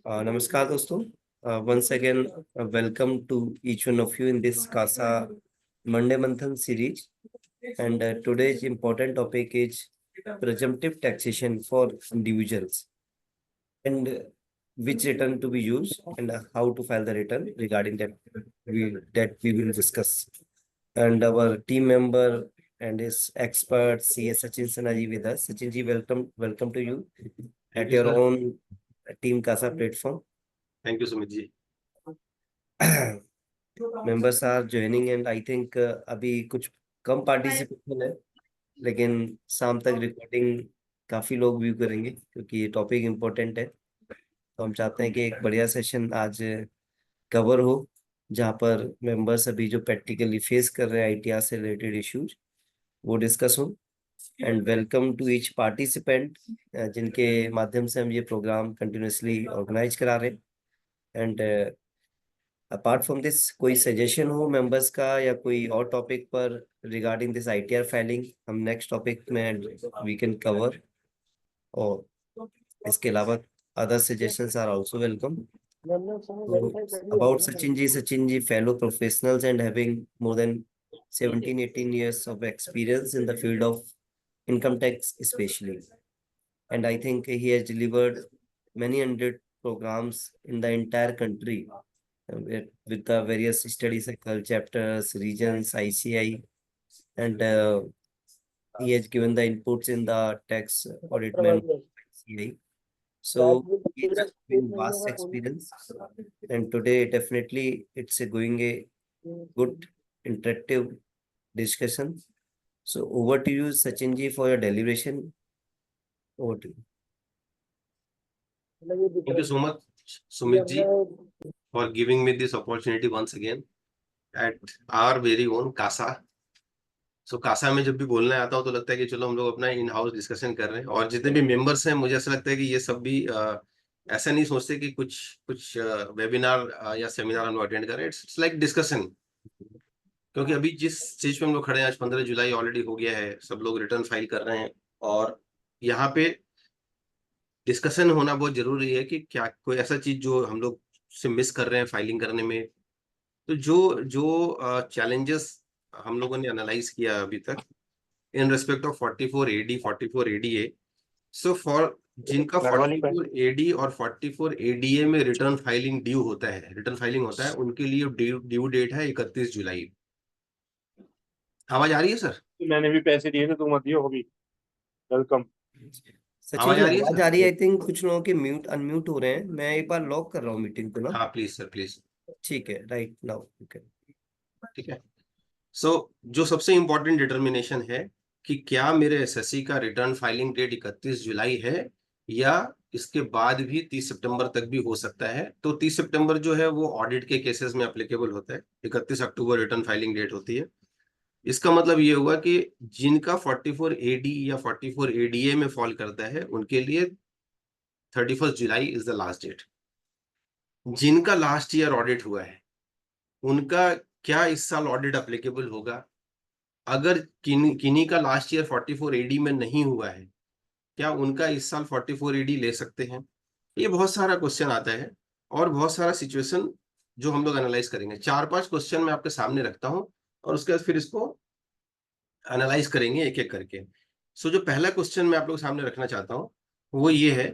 नमस्कार दोस्तों. Once again, welcome to each one of you in this CASA Monday Manthan series. And today's important topic is presumptive taxation for individuals, and which return to be used, and how to file the return. Regarding that we will discuss. And our team member and his expert CS Sachin Sanaji with us. Sachin ji, welcome to you at your own Team CASA platform. Thank you, Sumit ji. Members are joining and I think अभी कुछ कम participation है, लेकिन शाम तक recording काफी लोग view करेंगे क्योंकि ये टॉपिक इम्पोर्टेंट है. तो हम चाहते हैं कि एक बढ़िया सेशन आज कवर हो, जहाँ पर मेंबर्स अभी जो प्रैक्टिकली फेस कर रहे हैं आईटीआर से रिलेटेड इश्यूज वो डिस्कस हो. And welcome to each participant जिनके माध्यम से हम ये प्रोग्राम कंटिन्यूसली ऑर्गेनाइज करा रहे हैं. एंड अपार्ट फ्रॉम दिस, कोई सजेशन हो मेंबर्स का या कोई और टॉपिक पर रिगार्डिंग दिस आईटीआर फाइलिंग, हम नेक्स्ट टॉपिक में वी कैन कवर. और इसके अलावा other suggestions are also welcome. About Sachin ji fellow professionals and having more than 17-18 years of experience in the field of income tax especially, and I think he has delivered many hundred programs in the entire country with the various study cycle chapters, regions, ICI, and he has given the inputs in the tax audit manual ICI. So he's having vast experience, and today definitely it's going a good interactive discussion. So over to you, Sachin ji, for your deliberation. Over to you. Thank you so much, Sumit ji, for giving me this opportunity once again at our very own CASA. So CASA में जब भी बोलने आता हूँ तो लगता है कि चलो हम लोग अपना इन हाउस डिस्कशन कर रहे हैं, और जितने भी मेंबर्स हैं मुझे ऐसा लगता है कि ये सब भी ऐसा नहीं सोचते कि कुछ वेबिनार या सेमिनार हम अटेंड करें. इट्स लाइक डिस्कशन, क्योंकि अभी जिस चीज पे हम लोग खड़े हैं, आज 15 जुलाई ऑलरेडी हो गया है, सब लोग रिटर्न फाइल कर रहे हैं, और यहाँ पे डिस्कशन होना बहुत जरूरी है कि क्या कोई ऐसा चीज जो हम लोग से मिस कर रहे हैं फाइलिंग करने में. तो जो जो चैलेंजेस हम लोगों ने एनालाइज किया अभी तक in respect of 44 AD 44 ADA. So for जिनका 44 AD और 44 ADA में रिटर्न फाइलिंग ड्यू होता है, रिटर्न फाइलिंग होता है, उनके लिए ड्यू डेट है 31 जुलाई. आवाज आ रही है सर? मैंने भी पैसे दिए थे, तुम मत दियो. होगी वेलकम. सचिन जी, आवाज आ रही है? आई थिंक कुछ लोगों के म्यूट अनम्यूट हो रहे हैं. मैं एक बार लॉक कर रहा हूँ मीटिंग को ना. हाँ प्लीज सर, प्लीज. ठीक है, राइट नाउ. ठीक है. सो जो सबसे इंपॉर्टेंट डिटर्मिनेशन है कि क्या मेरे एसएससी का रिटर्न फाइलिंग डेट 31 जुलाई है या इसके बाद भी 30 सितंबर तक भी हो सकता है. तो 30 सितंबर जो है वो ऑडिट के केसेस में एप्लीकेबल होता है. 31 अक्टूबर रिटर्न फाइलिंग डेट होती है. इसका मतलब ये हुआ कि जिनका 44 AD या 44 ADA में फॉल करता है उनके लिए 31 July is the last date. जिनका लास्ट ईयर ऑडिट हुआ है उनका क्या इस साल ऑडिट एप्लीकेबल होगा? अगर किन्हीं का लास्ट ईयर 44 AD में नहीं हुआ है, क्या उनका इस साल 44 AD ले सकते हैं? ये बहुत सारा क्वेश्चन आता है और बहुत सारा सिचुएशन जो हम लोग एनालाइज करेंगे. 4-5 क्वेश्चन मैं आपके सामने रखता हूं और उसके बाद फिर इसको एनालाइज करेंगे एक एक करके. सो जो पहला क्वेश्चन मैं आप लोग सामने रखना चाहता हूं वो ये है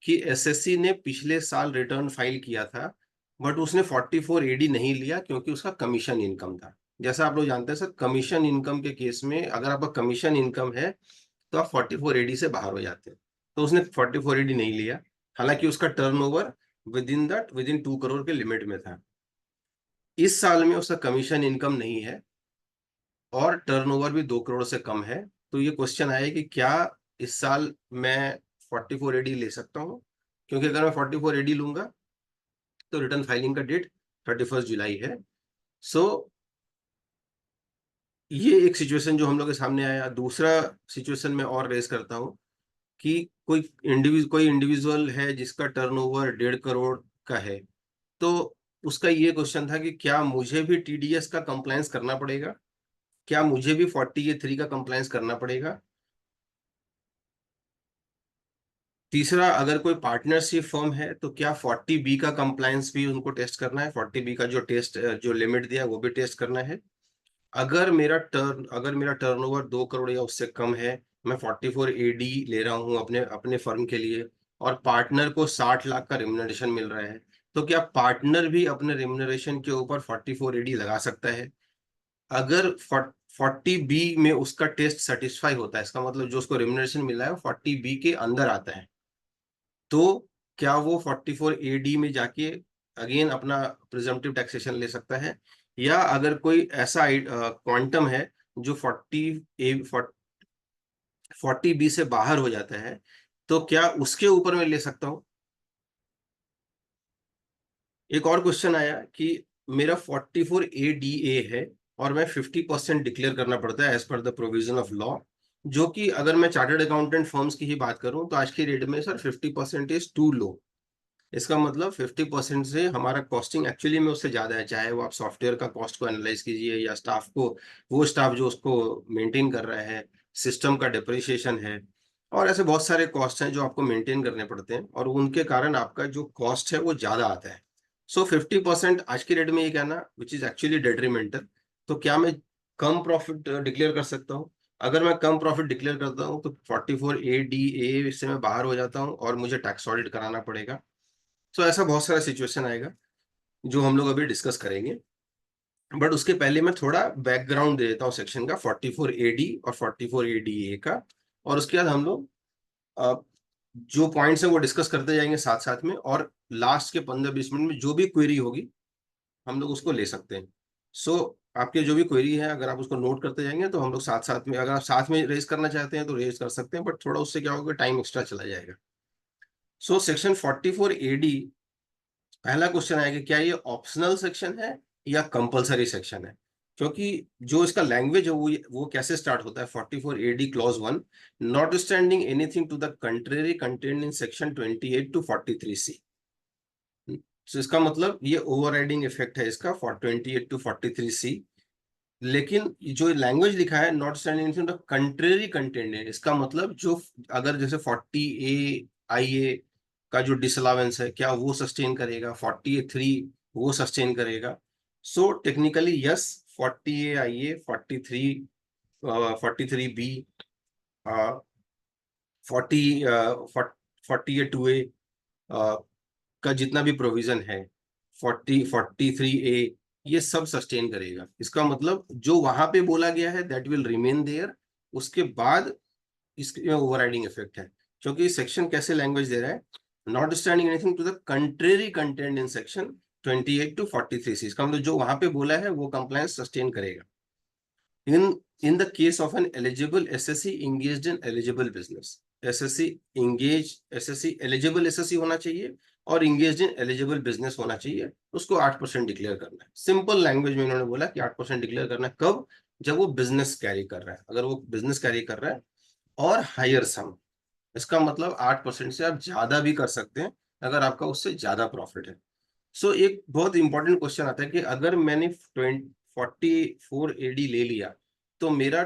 कि एसएससी ने पिछले साल रिटर्न फाइल किया था बट उसने 44 AD नहीं लिया क्योंकि उसका कमीशन इनकम था. जैसा आप लोग जानते हैं सर, कमीशन इनकम के केस में अगर आपका कमीशन इनकम है तो आप 44 AD से बाहर हो जाते हैं. तो उसने 44 AD नहीं लिया, हालांकि उसका टर्नओवर विद इन 2 करोड़ के लिमिट में था. इस साल में उसका कमीशन इनकम नहीं है और टर्नओवर भी 2 करोड़ से कम है. तो ये क्वेश्चन आया कि क्या इस साल मैं 44 AD ले सकता हूँ? क्योंकि अगर मैं 44 AD लूंगा तो रिटर्न फाइलिंग का डेट 31 जुलाई है. सो ये एक सिचुएशन जो हम लोग के सामने आया. दूसरा सिचुएशन में और रेस करता हूँ कि कोई इंडिविजुअल है जिसका टर्नओवर 1.5 करोड़ का है. तो उसका ये क्वेश्चन था कि क्या मुझे भी टीडीएस का कंप्लायंस करना पड़ेगा, क्या मुझे भी 40A3 का कंप्लायंस करना पड़ेगा. तीसरा, अगर कोई पार्टनरशिप फर्म है तो क्या 40B का कंप्लायंस भी उनको टेस्ट करना है, 40B का जो लिमिट दिया है वो भी टेस्ट करना है। अगर मेरा टर्नओवर 2 करोड़ या उससे कम है, मैं 44AD ले रहा हूँ अपने अपने फर्म के लिए, और पार्टनर को 60 लाख का रिम्यूनरेशन मिल रहा है, तो क्या पार्टनर भी अपने रिम्यूनरेशन के ऊपर 44AD लगा सकता है? अगर 40B में उसका टेस्ट सेटिस्फाई होता है, इसका मतलब जो उसको रिम्यूनरेशन मिला है 40B के अंदर आता है, तो क्या वो 44AD में जाके अगेन अपना प्रिजम्पटिव टैक्सेशन ले सकता है? या अगर कोई ऐसा क्वांटम है जो 40B से बाहर हो जाता है, तो क्या उसके ऊपर मैं ले सकता हूँ? एक और क्वेश्चन आया कि मेरा 44ADA है और मैं 50% डिक्लेयर करना पड़ता है as per the provision of law, जो कि अगर मैं चार्टर्ड अकाउंटेंट फर्म्स की ही बात करूं तो आज की डेट में सर 50% इज टू लो। इसका मतलब 50% से हमारा कॉस्टिंग एक्चुअली में उससे ज्यादा है, चाहे वो आप सॉफ्टवेयर का कॉस्ट को एनालाइज कीजिए या स्टाफ को, वो स्टाफ जो उसको मेंटेन कर रहा है, सिस्टम का डिप्रिसिएशन है, और ऐसे बहुत सारे कॉस्ट हैं जो आपको मेंटेन करने पड़ते हैं, और उनके कारण आपका जो कॉस्ट है वो ज्यादा आता है। सो 50% आज की डेट में ये कहना विच इज एक्चुअली डेट्रीमेंटल। तो क्या मैं कम प्रॉफिट डिक्लेयर कर सकता हूँ? अगर मैं कम प्रॉफिट डिक्लेयर करता हूँ तो 44ADA से मैं बाहर हो जाता हूँ और मुझे टैक्स ऑडिट कराना पड़ेगा। सो ऐसा बहुत सारा सिचुएशन आएगा जो हम लोग अभी डिस्कस करेंगे, बट उसके पहले मैं थोड़ा बैकग्राउंड दे देता हूँ सेक्शन का 44AD और 44ADA का, और उसके बाद हम लोग अ, जो पॉइंट्स हैं वो डिस्कस करते जाएंगे साथ साथ में, और लास्ट के 15-20 मिनट में जो भी क्वेरी होगी हम लोग उसको ले सकते हैं। सो आपके जो भी क्वेरी है अगर आप उसको नोट करते जाएंगे तो हम लोग साथ साथ में, अगर आप साथ में रेज करना चाहते हैं तो रेज कर सकते हैं, बट थोड़ा उससे क्या होगा, टाइम एक्स्ट्रा चला जाएगा। सो सेक्शन 44AD, पहला क्वेश्चन आएगा क्या ये ऑप्शनल सेक्शन है या कंपलसरी सेक्शन है? क्योंकि जो इसका लैंग्वेज है वो कैसे स्टार्ट होता है, 44AD clause 1, not standing anything to the contrary contained in section 28 to 43C। तो इसका मतलब ये ओवरराइडिंग इफेक्ट है इसका 28 टू 43C। लेकिन जो लैंग्वेज लिखा है not standing anything to contrary content है, इसका मतलब जो अगर जैसे 40A IA का जो डिसअलावेंस है क्या वो सस्टेन करेगा, 40A3 वो सस्टेन करेगा? So technically yes, 40A IA, 43B, 40A2A का जितना भी प्रोविजन है, 43A, ये सब सस्टेन करेगा। इसका मतलब जो वहां पे बोला गया है दैट विल रिमेन देयर, उसके बाद इसके ओवरराइडिंग इफेक्ट है। क्योंकि सेक्शन कैसे लैंग्वेज दे रहा है, not standing anything to the contrary content in section 28 to 43C, इसका मतलब जो वहां पे बोला है वो कंप्लायंस सस्टेन करेगा। In the case of an eligible SSC engaged in eligible business, SSC eligible SSC होना चाहिए और engaged in eligible business होना चाहिए, उसको 8% डिक्लेयर करना है। सिंपल लैंग्वेज में उन्होंने बोला कि 8% डिक्लेयर करना है, कब? जब वो बिजनेस कैरी कर रहा है। अगर वो बिजनेस कैरी कर रहा है और हायर सम, इसका मतलब 8% से आप ज्यादा भी कर सकते हैं अगर आपका उससे ज्यादा प्रॉफिट है। सो एक बहुत इंपॉर्टेंट क्वेश्चन आता है कि अगर मैंने 44AD ले लिया तो मेरा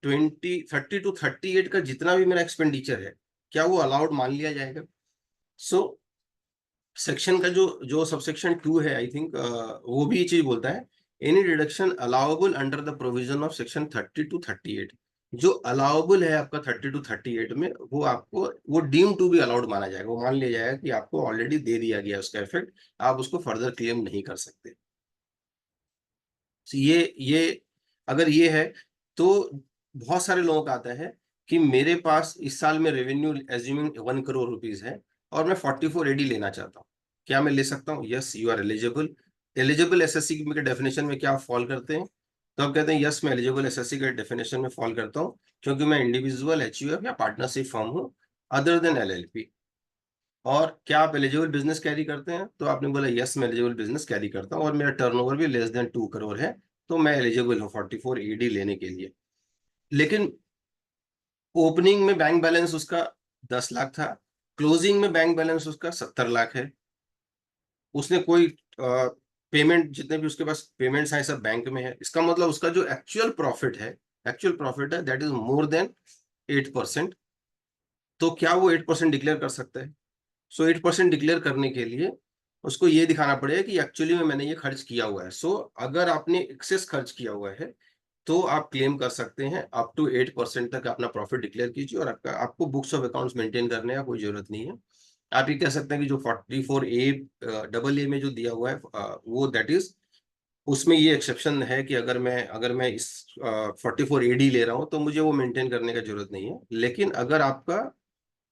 30 टू 38 का जितना भी मेरा एक्सपेंडिचर है क्या वो अलाउड मान लिया जाएगा? सो सेक्शन का जो जो सबसेक्शन 2 है आई थिंक वो भी ये चीज बोलता है, any deduction allowable under the provision of section 30 to 38, जो अलाउबल है आपका 30 टू 38 में वो आपको वो डीम टू बी अलाउड माना जाएगा, वो मान लिया जाएगा कि आपको ऑलरेडी दे दिया गया उसका इफेक्ट, आप उसको फर्दर क्लेम नहीं कर सकते। So ये अगर ये है तो बहुत सारे लोगों का आता है कि मेरे पास इस साल में रेवेन्यू एज्यूमिंग 1 करोड़ रुपीज है और मैं 44AD लेना चाहता हूँ, क्या मैं ले सकता हूँ? Yes, you are eligible. Eligible SSC के डेफिनेशन में क्या फॉल करते हैं? तो आप कहते हैं यस मैं एलिजिबल एसएससी के डेफिनेशन में फॉल करता हूँ क्योंकि मैं इंडिविजुअल HUF या पार्टनरशिप फर्म हूँ अदर देन LLP। और क्या आप एलिजिबल बिजनेस कैरी करते हैं? तो आपने बोला यस मैं एलिजिबल बिजनेस कैरी करता हूँ और मेरा टर्नओवर भी लेस देन 2 करोड़ है, तो मैं एलिजिबल हूँ 44AD लेने के लिए। लेकिन ओपनिंग में बैंक बैलेंस उसका 10 लाख था, क्लोजिंग में बैंक बैलेंस उसका 70 लाख है, उसने कोई पेमेंट, जितने भी उसके पास पेमेंट्स हैं सब बैंक में है, इसका मतलब उसका जो एक्चुअल प्रॉफिट है दैट इज मोर देन 8%। तो क्या वो 8% डिक्लेयर कर सकता है? सो 8% डिक्लेयर करने के लिए उसको ये दिखाना पड़ेगा कि एक्चुअली में मैंने ये खर्च किया हुआ है। सो अगर आपने एक्सेस खर्च किया हुआ है तो आप क्लेम कर सकते हैं अप टू 8% तक अपना प्रॉफिट डिक्लेयर कीजिए, और आपको बुक्स ऑफ अकाउंट्स मेंटेन करने का कोई जरूरत नहीं है। आप ये कह सकते हैं कि जो 44A डबल ए में जो दिया हुआ है वो दैट इज, उसमें ये एक्सेप्शन है कि अगर मैं इस 44AD ले रहा हूँ तो मुझे वो मेंटेन करने का जरूरत नहीं है। लेकिन अगर आपका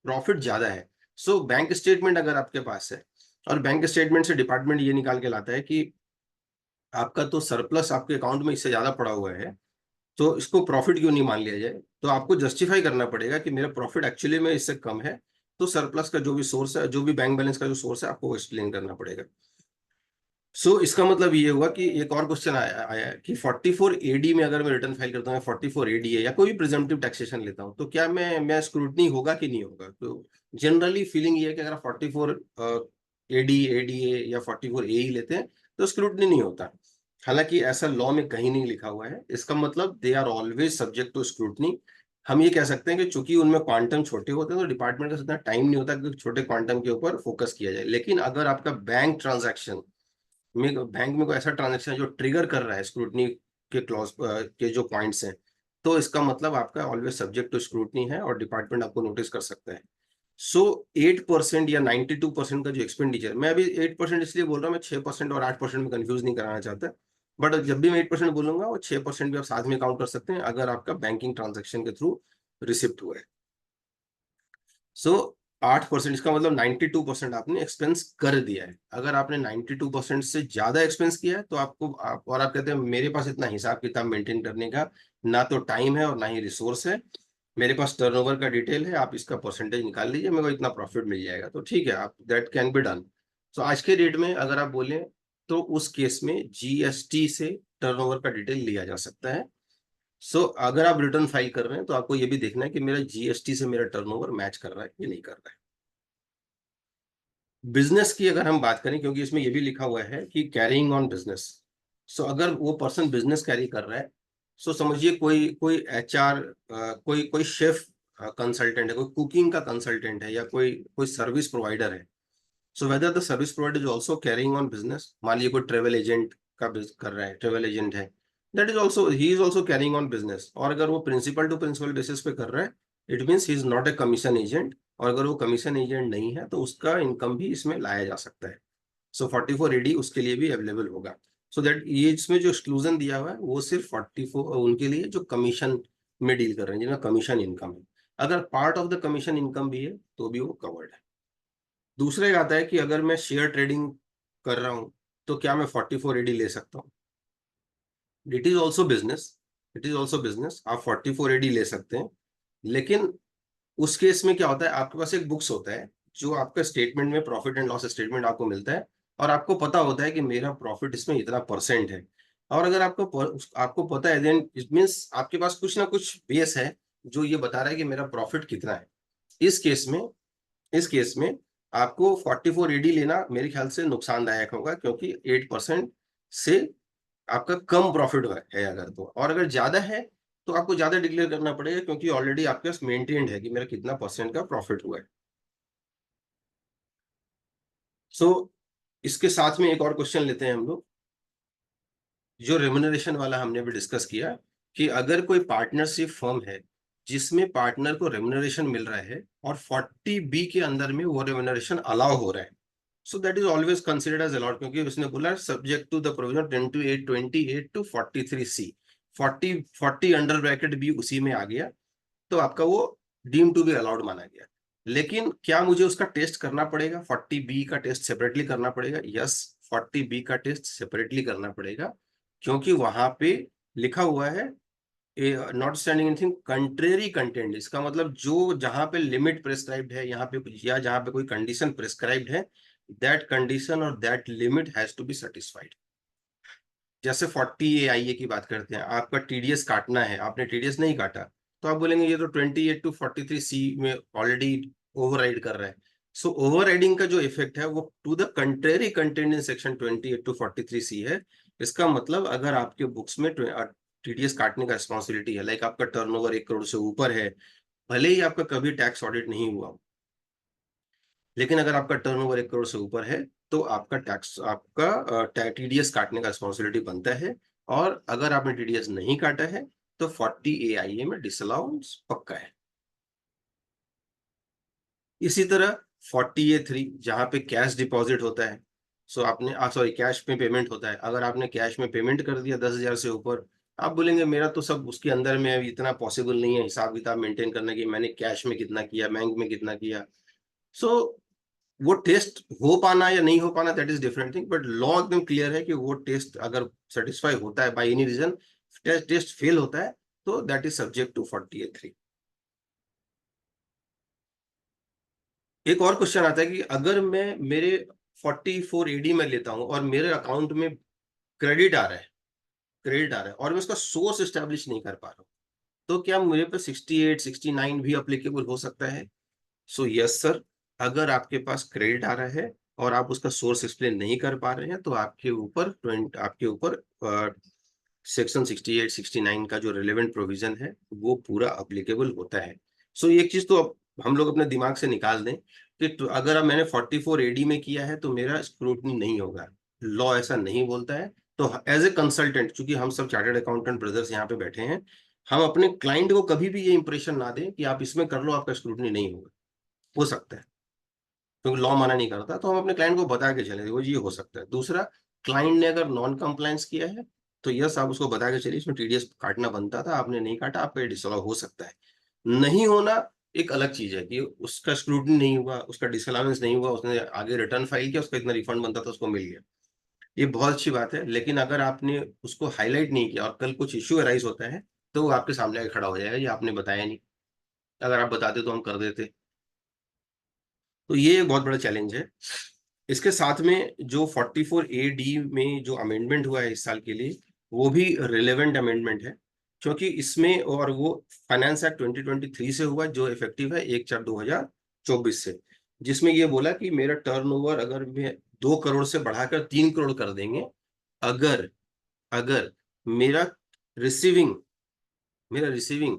प्रॉफिट ज्यादा है, सो बैंक स्टेटमेंट अगर आपके पास है, और बैंक स्टेटमेंट से डिपार्टमेंट ये निकाल के लाता है कि आपका तो सरप्लस आपके अकाउंट में इससे ज्यादा पड़ा हुआ है, तो इसको प्रॉफिट क्यों नहीं मान लिया जाए, तो आपको जस्टिफाई करना पड़ेगा कि मेरा प्रॉफिट एक्चुअली में इससे कम है, तो सरप्लस का जो भी सोर्स है, जो भी बैंक बैलेंस का जो सोर्स है, आपको एक्सप्लेन करना पड़ेगा। सो इसका मतलब ये हुआ कि एक और क्वेश्चन आया है कि 44AD में अगर मैं रिटर्न फाइल करता हूँ, 44AD है या कोई भी प्रिजम्पटिव टैक्सेशन लेता हूँ, तो क्या मैं स्क्रूटनी होगा कि नहीं होगा? तो जनरली फीलिंग ये है कि अगर 44AD, ADA या 44AE लेते हैं तो स्क्रूटनी नहीं होता। हालांकि ऐसा लॉ में कहीं नहीं लिखा हुआ है। इसका मतलब they are always subject to scrutiny. हम ये कह सकते हैं कि चूंकि उनमें क्वांटम छोटे होते हैं तो डिपार्टमेंट का इतना टाइम नहीं होता कि छोटे क्वांटम के ऊपर फोकस किया जाए। लेकिन अगर आपका बैंक ट्रांजैक्शन बैंक में कोई ऐसा ट्रांजैक्शन है जो ट्रिगर कर रहा है स्क्रूटनी के क्लॉज के जो पॉइंट्स हैं, तो इसका मतलब आपका ऑलवेज सब्जेक्ट टू स्क्रूटनी है और डिपार्टमेंट आपको नोटिस कर सकता है। सो 8% या 92% का जो एक्सपेंडिचर, मैं अभी 8% इसलिए बोल रहा हूँ, मैं 6% और 8% में कंफ्यूज नहीं कराना चाहता, बट जब भी मैं 8% बोलूंगा वो 6% भी आप साथ में काउंट कर सकते हैं अगर आपका बैंकिंग ट्रांजेक्शन के थ्रू रिसिप्ट हुआ है। सो 8%, इसका मतलब 92% आपने एक्सपेंस कर दिया है। अगर आपने 92% से ज्यादा एक्सपेंस किया है तो आप कहते हैं मेरे पास इतना हिसाब किताब मेंटेन करने का ना तो टाइम है और ना ही रिसोर्स है, मेरे पास टर्नओवर का डिटेल है, आप इसका परसेंटेज निकाल लीजिए, मेरे को इतना प्रॉफिट मिल जाएगा, तो ठीक है, आप दैट कैन बी डन। तो आज के डेट में अगर आप बोलें तो उस केस में GST से टर्नओवर का डिटेल लिया जा सकता है। सो अगर आप रिटर्न फाइल कर रहे हैं तो आपको ये भी देखना है कि मेरा GST से मेरा टर्नओवर मैच कर रहा है कि नहीं कर रहा है। बिजनेस की अगर हम बात करें, क्योंकि इसमें ये भी लिखा हुआ है कि कैरिंग ऑन बिजनेस, सो अगर वो पर्सन बिजनेस कैरी कर रहा है, सो समझिए कोई कोई HR, कोई कोई शेफ कंसल्टेंट है, कोई कुकिंग का कंसल्टेंट है, या कोई कोई सर्विस प्रोवाइडर है। So whether the service provider is also carrying on business, मान लीजिए कोई ट्रेवल एजेंट का कर रहा है, ट्रेवल एजेंट है, that is also he is also carrying on business. और अगर वो प्रिंसिपल टू प्रिंसिपल बेसिस पे कर रहा है, it means he is not a commission agent, और अगर वो कमीशन एजेंट नहीं है तो उसका इनकम भी इसमें लाया जा सकता है। सो 44AD उसके लिए भी अवेलेबल होगा। सो दैट ये इसमें जो एक्सक्लूजन दिया हुआ है वो सिर्फ 44 उनके लिए जो कमीशन में डील कर रहे हैं, जिनका कमीशन इनकम है। अगर part of the commission income भी है तो भी वो कवर्ड है। दूसरा एक आता है कि अगर मैं शेयर ट्रेडिंग कर रहा हूं तो क्या मैं 44AD ले सकता हूँ? It is also business, it is also business, आप 44AD ले सकते हैं। लेकिन उस केस में क्या होता है, आपके पास एक बुक्स होता है जो आपका स्टेटमेंट में, प्रॉफिट एंड लॉस स्टेटमेंट आपको मिलता है, और आपको पता होता है कि मेरा प्रॉफिट इसमें इतना परसेंट है। और अगर आपको पता है, देन इट मीन्स आपके पास कुछ ना कुछ बेस है जो ये बता रहा है कि मेरा प्रॉफिट कितना है। इस केस में इस केस में आपको 44AD लेना मेरे ख्याल से नुकसानदायक होगा, क्योंकि 8% से आपका कम प्रॉफिट है अगर, तो और अगर ज्यादा है तो आपको ज्यादा डिक्लेयर करना पड़ेगा, क्योंकि ऑलरेडी आपके पास मेंटेन्ड है कि मेरा कितना परसेंट का प्रॉफिट हुआ है। सो इसके साथ में एक और क्वेश्चन लेते हैं हम लोग, जो रेम्युनरेशन वाला हमने भी डिस्कस किया, कि अगर कोई पार्टनरशिप फर्म है जिसमें पार्टनर को रेम्युनरेशन मिल रहा है और 40B के अंदर में वो रेम्युनरेशन अलाउ हो रहा है, so that is always considered as allowed, क्योंकि उसने बोला subject to the provision 28 to 43C, 40 under bracket भी उसी में आ गया, तो आपका वो डीम टू बी अलाउड माना गया। लेकिन क्या मुझे उसका टेस्ट करना पड़ेगा? 40B का टेस्ट सेपरेटली करना पड़ेगा? यस, 40B का टेस्ट सेपरेटली करना पड़ेगा, क्योंकि वहां पे लिखा हुआ है not standing anything contrary content. इसका मतलब जो जहां पे लिमिट प्रेस्क्राइब्ड है यहाँ पे, या जहां पे कोई कंडीशन प्रेस्क्राइब्ड है, दैट कंडीशन और that limit has to be satisfied. जैसे 40AIA की बात करते हैं, आपका TDS काटना है, आपने TDS नहीं काटा, तो आप बोलेंगे ये तो 28 टू 43C में ऑलरेडी ओवरराइड कर रहा है। सो ओवरराइडिंग का जो इफेक्ट है वो to the contrary content in section 28 to 43C है। इसका मतलब अगर आपके बुक्स में TDS काटने का रिस्पॉन्सिबिलिटी है, लाइक आपका टर्नओवर 1 करोड़ से ऊपर है, भले ही आपका कभी टैक्स ऑडिट नहीं हुआ, लेकिन अगर आपका टर्नओवर 1 करोड़ से ऊपर है तो आपका टैक्स, आपका टीडीएस काटने का रिस्पॉन्सिबिलिटी बनता है। और अगर आपने टीडीएस नहीं काटा है तो 40 AIA में डिसअलाउंस पक्का है। इसी तरह 40A3 जहां पे कैश डिपॉजिट होता है, सो आपने सॉरी कैश में पेमेंट होता है, अगर आपने कैश में पेमेंट कर दिया 10,000 से ऊपर, आप बोलेंगे मेरा तो सब उसके अंदर में है, इतना पॉसिबल नहीं है हिसाब किताब मेंटेन करने की, मैंने कैश में कितना किया, बैंक में कितना किया। सो वो टेस्ट हो पाना या नहीं हो पाना that is different thing, but law एकदम क्लियर है कि वो टेस्ट अगर सेटिस्फाई होता है by any reason, test fail होता है तो that is subject to 40A3। एक और क्वेश्चन आता है कि अगर मैं मेरे 44AD में लेता हूं और मेरे अकाउंट में क्रेडिट आ रहा है, और मैं उसका सोर्स एस्टेब्लिश नहीं कर पा रहा हूं, तो क्या मेरे पे 68 69 भी अप्लीकेबल हो सकता है? सो यस सर, अगर आपके पास क्रेडिट आ रहा है और आप उसका सोर्स एक्सप्लेन नहीं कर पा रहे हैं तो आपके ऊपर सेक्शन 68 69 का जो रिलेवेंट प्रोविजन है वो पूरा अप्लीकेबल होता है। सो एक चीज तो अब हम लोग अपने दिमाग से निकाल दें कि अगर अब मैंने 44AD में किया है तो मेरा स्क्रूटनी नहीं होगा, लॉ ऐसा नहीं बोलता है। तो एज ए कंसल्टेंट, चूंकि हम सब चार्टर्ड अकाउंटेंट ब्रदर्स यहाँ पे बैठे हैं, हम अपने क्लाइंट को कभी भी ये इंप्रेशन ना दें कि आप इसमें कर लो आपका स्क्रूटनी नहीं होगा। हो सकता है, क्योंकि लॉ मना नहीं करता, तो हम अपने क्लाइंट को बता के चले वो ये हो सकता है। दूसरा, क्लाइंट ने अगर नॉन कंप्लायंस किया है तो यस आप उसको बता के चलिए इसमें टीडीएस काटना बनता था, आपने नहीं काटा, आपका डिसअलाउ हो सकता है। नहीं होना एक अलग चीज है कि उसका स्क्रूटनी नहीं हुआ, उसका डिसअलाउंस नहीं हुआ, उसने आगे रिटर्न फाइल किया, उसका इतना रिफंड बनता था उसको मिल गया, ये बहुत अच्छी बात है। लेकिन अगर आपने उसको हाईलाइट नहीं किया और कल कुछ इश्यू अराइज होता है तो वो आपके सामने आके खड़ा हो जाएगा, ये आपने बताया नहीं, अगर आप बताते तो हम कर देते। तो ये एक बहुत बड़ा चैलेंज है। इसके साथ में जो 44AD में जो अमेंडमेंट हुआ है इस साल के लिए, वो भी रिलेवेंट अमेंडमेंट है, क्योंकि इसमें, और वो फाइनेंस एक्ट 2023 से हुआ जो इफेक्टिव है 1/4/2024 से, जिसमें ये बोला कि मेरा टर्नओवर अगर मैं 2 करोड़ से बढ़ाकर 3 करोड़ कर देंगे, अगर अगर मेरा रिसीविंग मेरा रिसीविंग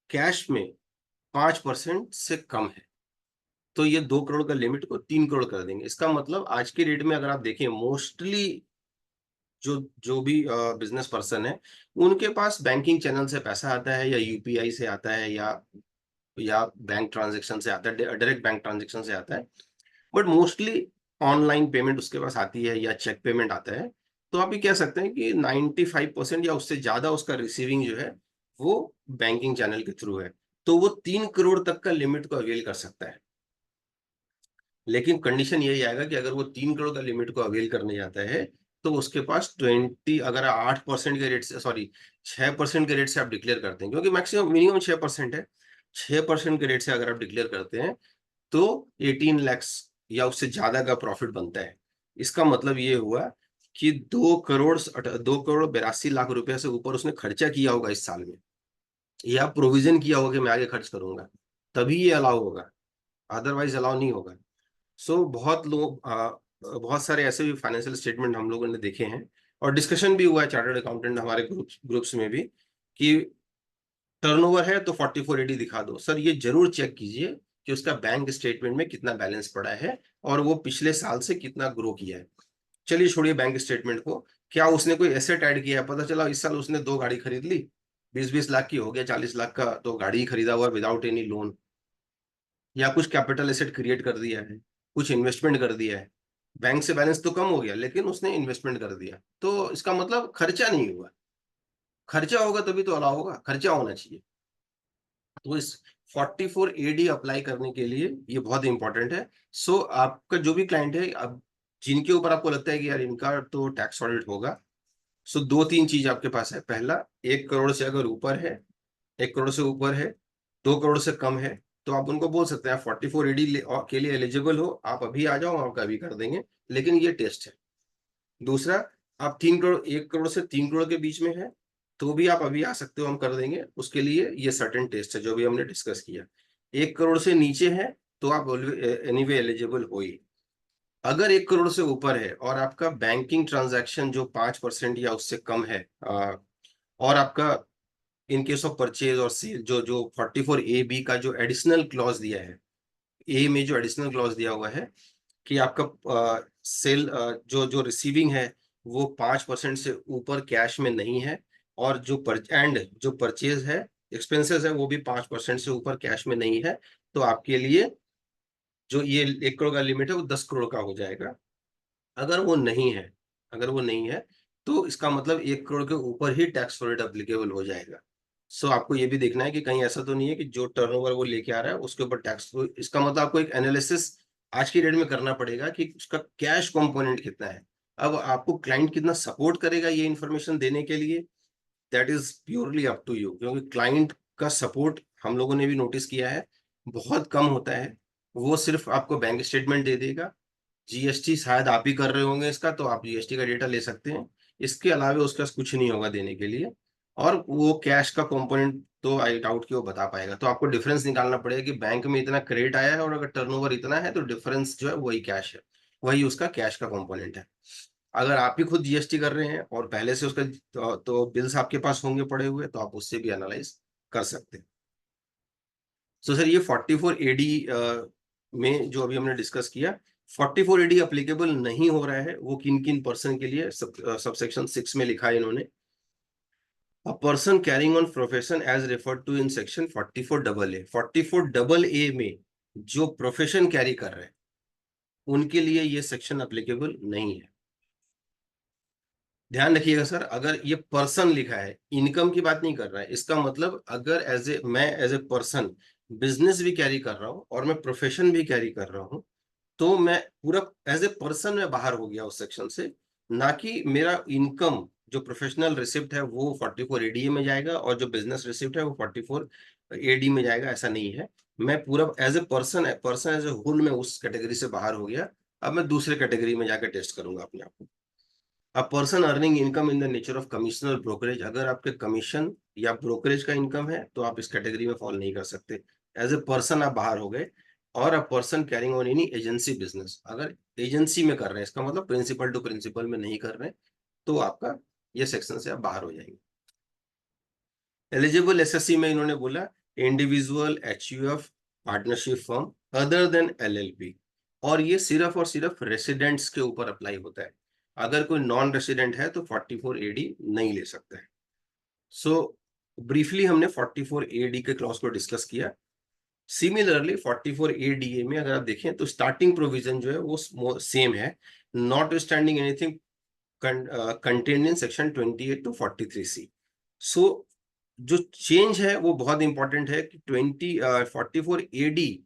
कैश में 5% से कम है, तो ये 2 करोड़ का लिमिट को 3 करोड़ कर देंगे। इसका मतलब आज के डेट में अगर आप देखें, मोस्टली जो जो भी बिजनेस पर्सन है, उनके पास बैंकिंग चैनल से पैसा आता है, या यूपीआई से आता है, या बैंक ट्रांजेक्शन से आता है, डायरेक्ट बैंक ट्रांजेक्शन से आता है, बट मोस्टली ऑनलाइन पेमेंट उसके पास आती है या चेक पेमेंट आता है। तो आप ये कह सकते हैं कि 95% या उससे ज्यादा उसका रिसीविंग जो है वो बैंकिंग चैनल के थ्रू है, तो वो 3 करोड़ तक का लिमिट को अवेल कर सकता है। लेकिन कंडीशन यही आएगा कि अगर वो 3 करोड़ का लिमिट को अवेल करने जाता है तो उसके पास 20, अगर 8% के रेट से, सॉरी 6% के रेट से आप डिक्लेयर करते हैं, क्योंकि मैक्सिमम मिनिमम 6% है, 6% के रेट से अगर आप डिक्लेयर करते हैं तो 18 लाख या उससे ज्यादा का प्रॉफिट बनता है। इसका मतलब ये हुआ कि 2 करोड़ 82 लाख रुपए से ऊपर उसने खर्चा किया होगा इस साल में, या प्रोविजन किया होगा कि मैं आगे खर्च करूंगा, तभी ये अलाउ होगा, अदरवाइज अलाउ नहीं होगा। सो बहुत सारे ऐसे भी फाइनेंशियल स्टेटमेंट हम लोगों ने देखे हैं, और डिस्कशन भी हुआ है चार्टर्ड अकाउंटेंट हमारे ग्रुप्स में भी, कि टर्नओवर है तो 4480 दिखा दो। सर ये जरूर चेक कीजिए कि उसका बैंक स्टेटमेंट में कितना बैलेंस पड़ा है और वो पिछले साल से कितना ग्रो किया है। चलिए छोड़िए बैंक स्टेटमेंट को, क्या उसने कोई एसेट ऐड किया है, पता चला इस साल उसने 2 गाड़ी खरीद ली, 20-20 लाख की हो गया, 40 लाख का तो गाड़ी ही खरीदा हुआ विदाउट एनी लोन, या कुछ कैपिटल एसेट क्रिएट कर दिया है, कुछ इन्वेस्टमेंट कर दिया है, बैंक से बैलेंस तो कम हो गया लेकिन उसने इन्वेस्टमेंट कर दिया, तो इसका मतलब खर्चा नहीं हुआ। खर्चा होगा तभी तो अलाउ होगा, खर्चा होना चाहिए। तो इस 44AD अप्लाई करने के लिए ये बहुत इंपॉर्टेंट है। सो आपका जो भी क्लाइंट है, अब जिनके ऊपर आपको लगता है कि यार इनका तो टैक्स ऑडिट होगा, सो 2-3 चीज आपके पास है। पहला, 1 करोड़ से अगर ऊपर है, 1 करोड़ से ऊपर है, 2 करोड़ से कम है, तो आप उनको बोल सकते हैं 44AD के लिए एलिजिबल हो, आप अभी आ जाओ, हम आपका अभी कर देंगे, लेकिन ये टेस्ट है। दूसरा, आप 3 करोड़ 1 करोड़ से 3 करोड़ के बीच में है तो भी आप अभी आ सकते हो, हम कर देंगे, उसके लिए ये सर्टेन टेस्ट है जो भी हमने डिस्कस किया। 1 करोड़ से नीचे है तो आप एनीवे एलिजिबल हो ही। अगर 1 करोड़ से ऊपर है और आपका बैंकिंग ट्रांजैक्शन जो 5% या उससे कम है, और आपका इन केस ऑफ परचेज और सेल, जो 44A(B) का जो एडिशनल क्लॉज दिया है, ए में जो एडिशनल क्लॉज दिया हुआ है कि आपका सेल जो जो रिसीविंग है वो 5% से ऊपर कैश में नहीं है, और जो परचेज है, एक्सपेंसेस है, वो भी 5% से ऊपर कैश में नहीं है, तो आपके लिए जो ये 1 करोड़ का लिमिट है वो 10 करोड़ का हो जाएगा। अगर वो नहीं है, अगर वो नहीं है तो इसका मतलब 1 करोड़ के ऊपर ही टैक्स रेट एप्लीकेबल हो जाएगा। सो आपको ये भी देखना है कि कहीं ऐसा तो नहीं है कि जो टर्नओवर वो लेके आ रहा है उसके ऊपर टैक्स, तो इसका मतलब आपको एक एनालिसिस आज की डेट में करना पड़ेगा कि उसका कैश कंपोनेंट कितना है। अब आपको क्लाइंट कितना सपोर्ट करेगा ये इन्फॉर्मेशन देने के लिए, that is purely up to you, क्योंकि क्लाइंट का सपोर्ट हम लोगों ने भी नोटिस किया है बहुत कम होता है। वो सिर्फ आपको बैंक स्टेटमेंट दे देगा, जीएसटी शायद आप ही कर रहे होंगे इसका, तो आप जीएसटी का डेटा ले सकते हैं, इसके अलावा उसके पास कुछ नहीं होगा देने के लिए। और वो कैश का कंपोनेंट तो आई डाउट कि वो बता पाएगा, तो आपको डिफरेंस निकालना पड़ेगा कि बैंक में इतना क्रेडिट आया है और अगर टर्नओवर इतना है तो डिफरेंस जो है वही कैश है, वही उसका कैश का कंपोनेंट है। अगर आप ही खुद जीएसटी कर रहे हैं और पहले से उसका तो बिल्स आपके पास होंगे पड़े हुए, तो आप उससे भी एनालाइज कर सकते हैं। सो सर ये 44AD में जो अभी हमने डिस्कस किया, 44AD अप्लीकेबल नहीं हो रहा है, वो किन किन पर्सन के लिए सबसेक्शन 6 में लिखा है इन्होंने। A person carrying on profession as referred to in section 44AA। 44AA में जो प्रोफेशन कैरी कर रहे हैं उनके लिए ये सेक्शन अप्लीकेबल नहीं है। ध्यान रखिएगा सर, अगर ये पर्सन लिखा है, इनकम की बात नहीं कर रहा है, इसका मतलब अगर मैं एज ए पर्सन बिजनेस भी कैरी कर रहा हूं और मैं प्रोफेशन भी कैरी कर रहा हूं, तो मैं पूरा एज ए पर्सन में बाहर हो गया उस सेक्शन से, ना कि मेरा इनकम जो प्रोफेशनल रिसिप्ट है वो 44AD में जाएगा और जो बिजनेस रिसिप्ट है वो 44AD में जाएगा, ऐसा नहीं है। मैं पूरा as a person as a whole में उस कैटेगरी से बाहर हो गया। अब मैं दूसरे कैटेगरी में जाकर टेस्ट करूंगा अपने आप को। A person earning income in the nature of commissional brokerage, अगर आपके कमीशन या ब्रोकरेज का इनकम है तो आप इस कैटेगरी में फॉल नहीं कर सकते, एज ए पर्सन आप बाहर हो गए। और अ person carrying on any agency business, अगर एजेंसी में कर रहे हैं, इसका मतलब प्रिंसिपल टू प्रिंसिपल में नहीं कर रहे हैं, तो आपका ये सेक्शन से आप बाहर हो जाएंगे। एलिजिबल एसएससी में इन्होंने बोला individual HUF partnership firm other than LLP, और ये सिर्फ और सिर्फ रेसिडेंट्स के ऊपर अप्लाई होता है। अगर कोई नॉन रेसिडेंट है तो 44AD नहीं ले सकता है। सो ब्रीफली हमने 44AD के क्लॉज को डिस्कस किया। सिमिलरली 44ADA में अगर आप देखें तो स्टार्टिंग प्रोविजन जो है वो सेम है, not standing anything contained in section 28 to 43C। सो जो चेंज है वो बहुत इंपॉर्टेंट है कि 44AD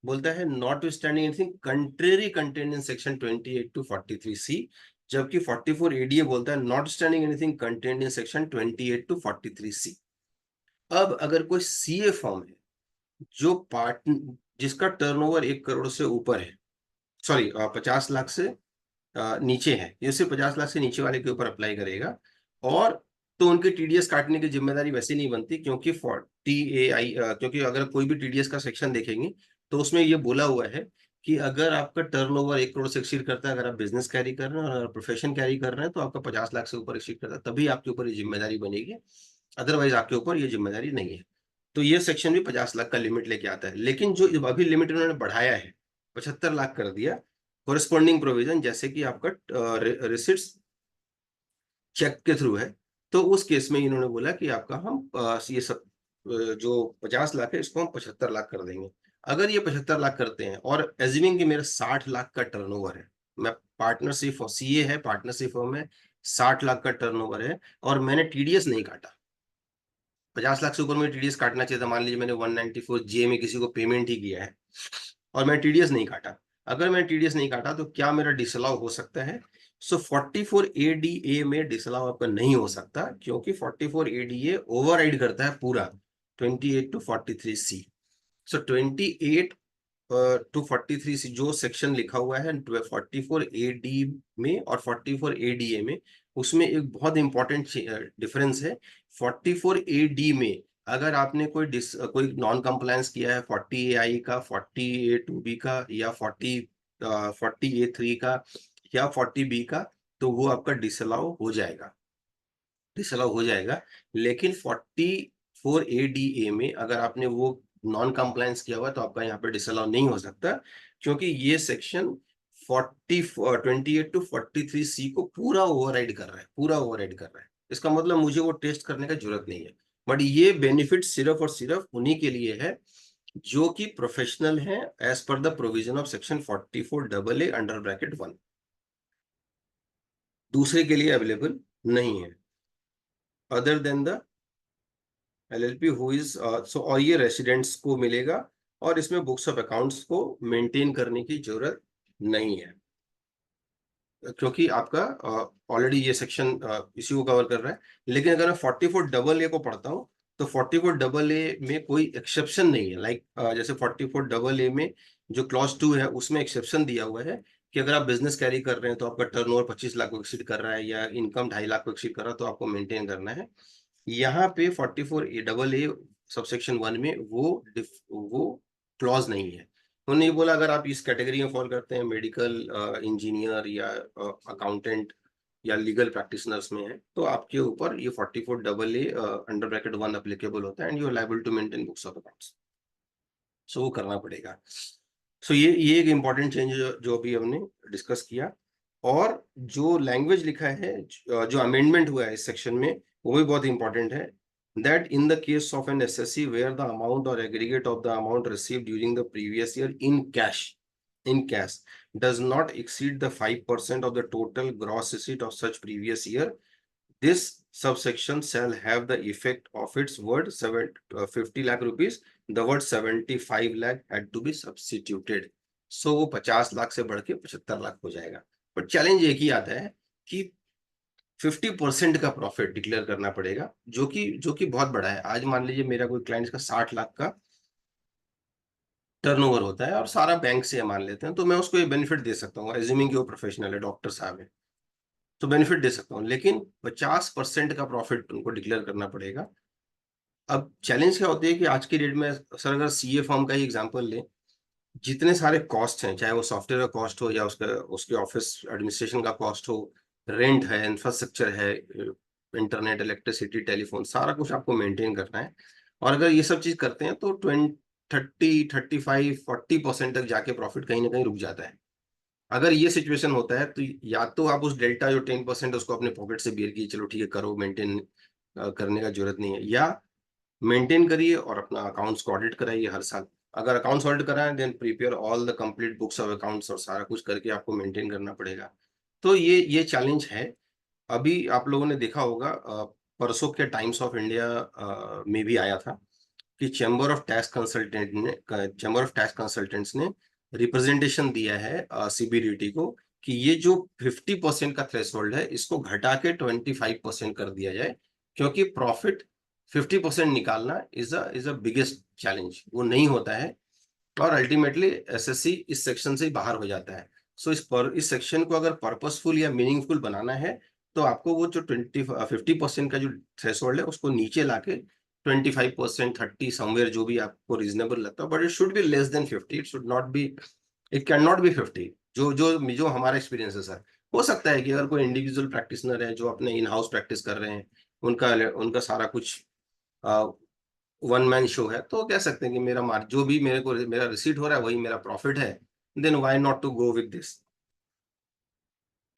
बोलता है not standing anything contrary contained in section 28 to 43C, जबकि 44ADA बोलता है not standing anything contained in section 28 to 43C। अब अगर कोई सीए फर्म है जो पार्ट जिसका टर्नओवर 1 करोड़ से ऊपर है, सॉरी 50 लाख से नीचे है, ये सिर्फ 50 लाख से नीचे वाले के ऊपर अप्लाई करेगा, और तो उनके टीडीएस काटने की जिम्मेदारी वैसे नहीं बनती, क्योंकि 40AI क्योंकि अगर कोई भी टीडीएस का सेक्शन देखेंगे तो उसमें ये बोला हुआ है कि अगर आपका टर्नओवर 1 करोड़ से एक्सीड करता है, अगर आप बिजनेस कैरी कर रहे हैं और अगर प्रोफेशन कैरी कर रहे हैं तो आपका 50 लाख से ऊपर एक्सीड करता है, तभी आपके ऊपर ये जिम्मेदारी बनेगी, अदरवाइज आपके ऊपर ये जिम्मेदारी नहीं है। तो ये सेक्शन भी 50 लाख का लिमिट लेके आता है, लेकिन जो अभी लिमिट उन्होंने बढ़ाया है 75 लाख कर दिया, कोरिस्पॉन्डिंग प्रोविजन जैसे कि आपका रिसिट्स चेक के थ्रू है, तो उस केस में इन्होंने बोला कि आपका हम ये सब जो 50 लाख है इसको हम 75 लाख कर देंगे। अगर ये 75 लाख करते हैं और एज्यूमिंग कि मेरा 60 लाख का टर्नओवर है, मैं पार्टनरशिप और सीए है, पार्टनरशिप फर्म में 60 लाख का टर्नओवर है और मैंने टीडीएस नहीं काटा, 50 लाख से ऊपर में टीडीएस काटना चाहिए था, मान लीजिए मैंने 194J में किसी को पेमेंट ही किया है और मैं टीडीएस नहीं काटा, अगर मैं टीडीएस नहीं काटा तो क्या मेरा डिसअलाउ हो सकता है? सो 44ADA में डिसअलाउ आपका नहीं हो सकता, क्योंकि 44ADA ओवरराइड करता है पूरा 28 to 43C। So 28 to 43C जो सेक्शन लिखा हुआ है 44AD में और 44ADA में, उसमें एक बहुत इंपॉर्टेंट डिफरेंस है। 44AD में अगर आपने कोई नॉन कंप्लायंस किया है 40AI का, 40A2B का या 40A3 का या 40B का, तो वो आपका डिसअलाउ हो जाएगा, डिसअलाउ हो जाएगा। लेकिन 44ADA में अगर आपने वो नॉन कंप्लायंस किया हुआ तो आपका यहाँ पे डिसअलाउ नहीं हो सकता, क्योंकि ये सेक्शन 28 to 43C को पूरा ओवरराइड कर रहा है, पूरा ओवरराइड कर रहा है। इसका मतलब मुझे वो टेस्ट करने का जरूरत नहीं है। बट ये बेनिफिट सिर्फ और सिर्फ उन्हीं के लिए है जो कि प्रोफेशनल है as per the provision of section 44AA under bracket 1। दूसरे के लिए अवेलेबल नहीं है, other than the LLP who is so. और ये रेसिडेंट्स को मिलेगा और इसमें बुक्स ऑफ अकाउंट्स को मेंटेन करने की जरूरत नहीं है, क्योंकि आपका ऑलरेडी ये सेक्शन इसी को कवर कर रहा है। लेकिन अगर मैं 44AA को पढ़ता हूँ तो 44AA में कोई एक्सेप्शन नहीं है। लाइक जैसे 44AA में जो क्लॉज 2 है उसमें एक्सेप्शन दिया हुआ है कि अगर आप बिजनेस कैरी कर रहे हैं तो आपका टर्नओवर 25 लाख को एक्सीड कर रहा है या इनकम 2.5 लाख को एक्सीड कर रहा है तो आपको मेंटेन करना है। यहाँ पे 44AA सबसेक्शन 1 में वो क्लॉज नहीं है। उन्होंने ये बोला अगर आप इस कैटेगरी में फॉल करते हैं, मेडिकल इंजीनियर या अकाउंटेंट या लीगल प्रैक्टिशनर्स में है, तो आपके ऊपर ये 44AA अंडर ब्रैकेट 1 एप्लीकेबल होता है and you are liable to maintain books of accounts. So वो करना पड़ेगा। सो ये एक इम्पॉर्टेंट चेंज जो अभी हमने डिस्कस किया। और जो लैंग्वेज लिखा है, जो अमेंडमेंट हुआ है इस सेक्शन में, वो भी बहुत इंपॉर्टेंट है। That in the case of an SSC where the amount or aggregate of the amount received during the previous year in cash does not exceed the 5% of the total gross receipt of such previous year, this subsection shall have the effect of its word 50 lakh rupees. The word 75 lakh had to be substituted. So वो 50 लाख से बढ़ के 75 लाख हो जाएगा। But challenge एक ही आता है कि 50% का प्रॉफिट डिक्लेयर करना पड़ेगा, जो कि बहुत बड़ा है। आज मान लीजिए मेरा कोई क्लाइंट का 60 लाख का टर्नओवर होता है और सारा बैंक से मान लेते हैं, तो मैं उसको ये बेनिफिट दे सकता हूँ, एज्यूमिंग कि वो प्रोफेशनल है, डॉक्टर साहब है, तो बेनिफिट दे सकता हूँ। लेकिन 50% का प्रॉफिट उनको डिक्लेयर करना पड़ेगा। अब चैलेंज क्या होती है कि आज की डेट में सर अगर CA फॉर्म का ही एग्जांपल लें, जितने सारे कॉस्ट हैं, चाहे वो सॉफ्टवेयर का कॉस्ट हो या उसके ऑफिस एडमिनिस्ट्रेशन का कॉस्ट हो, रेंट है, इंफ्रास्ट्रक्चर है, इंटरनेट, इलेक्ट्रिसिटी, टेलीफोन, सारा कुछ आपको मेंटेन करना है। और अगर ये सब चीज करते हैं तो 35-40% तक जाके प्रॉफिट कहीं ना कहीं रुक जाता है। अगर ये सिचुएशन होता है तो या तो आप उस डेल्टा जो 10% उसको अपने पॉकेट से बेयर कीजिए, चलो ठीक है करो, मेंटेन करने का जरूरत नहीं है, या मेंटेन करिए और अपना अकाउंट्स को ऑडिट कराइए हर साल। अगर अकाउंट्स ऑडिट कराएं then prepare all the complete books of accounts और सारा कुछ करके आपको मेंटेन करना पड़ेगा। तो ये चैलेंज है। अभी आप लोगों ने देखा होगा परसों के टाइम्स ऑफ इंडिया में भी आया था कि चैम्बर ऑफ टैक्स कंसल्टेंट्स ने रिप्रेजेंटेशन दिया है CBDT को कि ये जो 50% का थ्रेशोल्ड है इसको घटा के 25% कर दिया जाए, क्योंकि प्रॉफिट 50% निकालना इज अ बिगेस्ट चैलेंज, वो नहीं होता है और अल्टीमेटली SSC इस सेक्शन से बाहर हो जाता है। सो इस सेक्शन को अगर पर्पसफुल या मीनिंगफुल बनाना है तो आपको वो जो 50% का जो थ्रेशोल्ड है उसको नीचे लाके 25%, 30 समवेयर जो भी आपको रीजनेबल लगता है, but it should be less than 50। It can not be 50। जो हमारा एक्सपीरियंस है सर, हो सकता है कि अगर कोई इंडिविजुअल प्रैक्टिशनर है जो अपने इन हाउस प्रैक्टिस कर रहे हैं, उनका सारा कुछ वन मैन शो है, तो कह सकते हैं कि जो भी मेरा रिसीट हो रहा है वही मेरा प्रॉफिट है, then why not to go with this.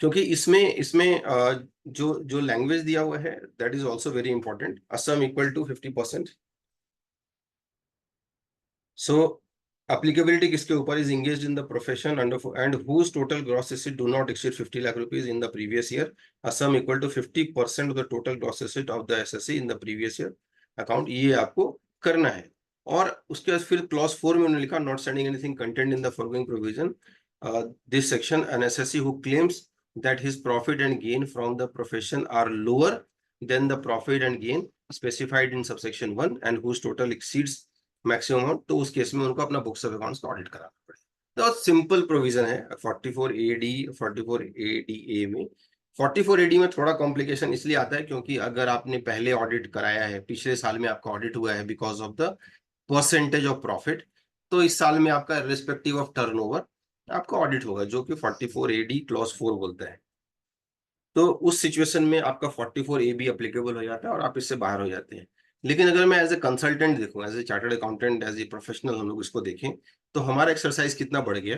क्योंकि इसमें जो लैंग्वेज दिया हुआ है that is also very important, assume equal to 50%। So applicability किसके ऊपर, is engaged in the profession and whose total gross receipt do not exceed 50 lakh rupees in the previous year, a sum equal to 50% of the total gross receipt of the SSC in the previous year account। ये आपको करना है। और उसके बाद फिर clause 4 में उन्होंने लिखा not sending anything content in the following provision this section, an SSC who claims that his profit and gain from the profession are lower than the profit and gain specified in subsection 1 and whose total exceeds maximum amount, तो उस case में उनको अपना books of accounts का audit कराना पड़ेगा। तो simple provision है 44AD 44ADA में। 44AD में थोड़ा कॉम्प्लिकेशन इसलिए आता है क्योंकि अगर आपने पहले ऑडिट कराया है, पिछले साल में आपका ऑडिट हुआ है because of the percentage of profit, तो इस साल में आपका रिस्पेक्टिव ऑफ टर्नओवर आपका ऑडिट होगा, जो कि 44AD क्लॉज 4 बोलता है। तो उस सिचुएशन में आपका 44AB एप्लीकेबल हो जाता है और आप इससे बाहर हो जाते हैं। लेकिन अगर मैं एज ए कंसल्टेंट देखूं, as a chartered accountant, as a professional हम लोग इसको देखें, तो हमारा एक्सरसाइज कितना बढ़ गया।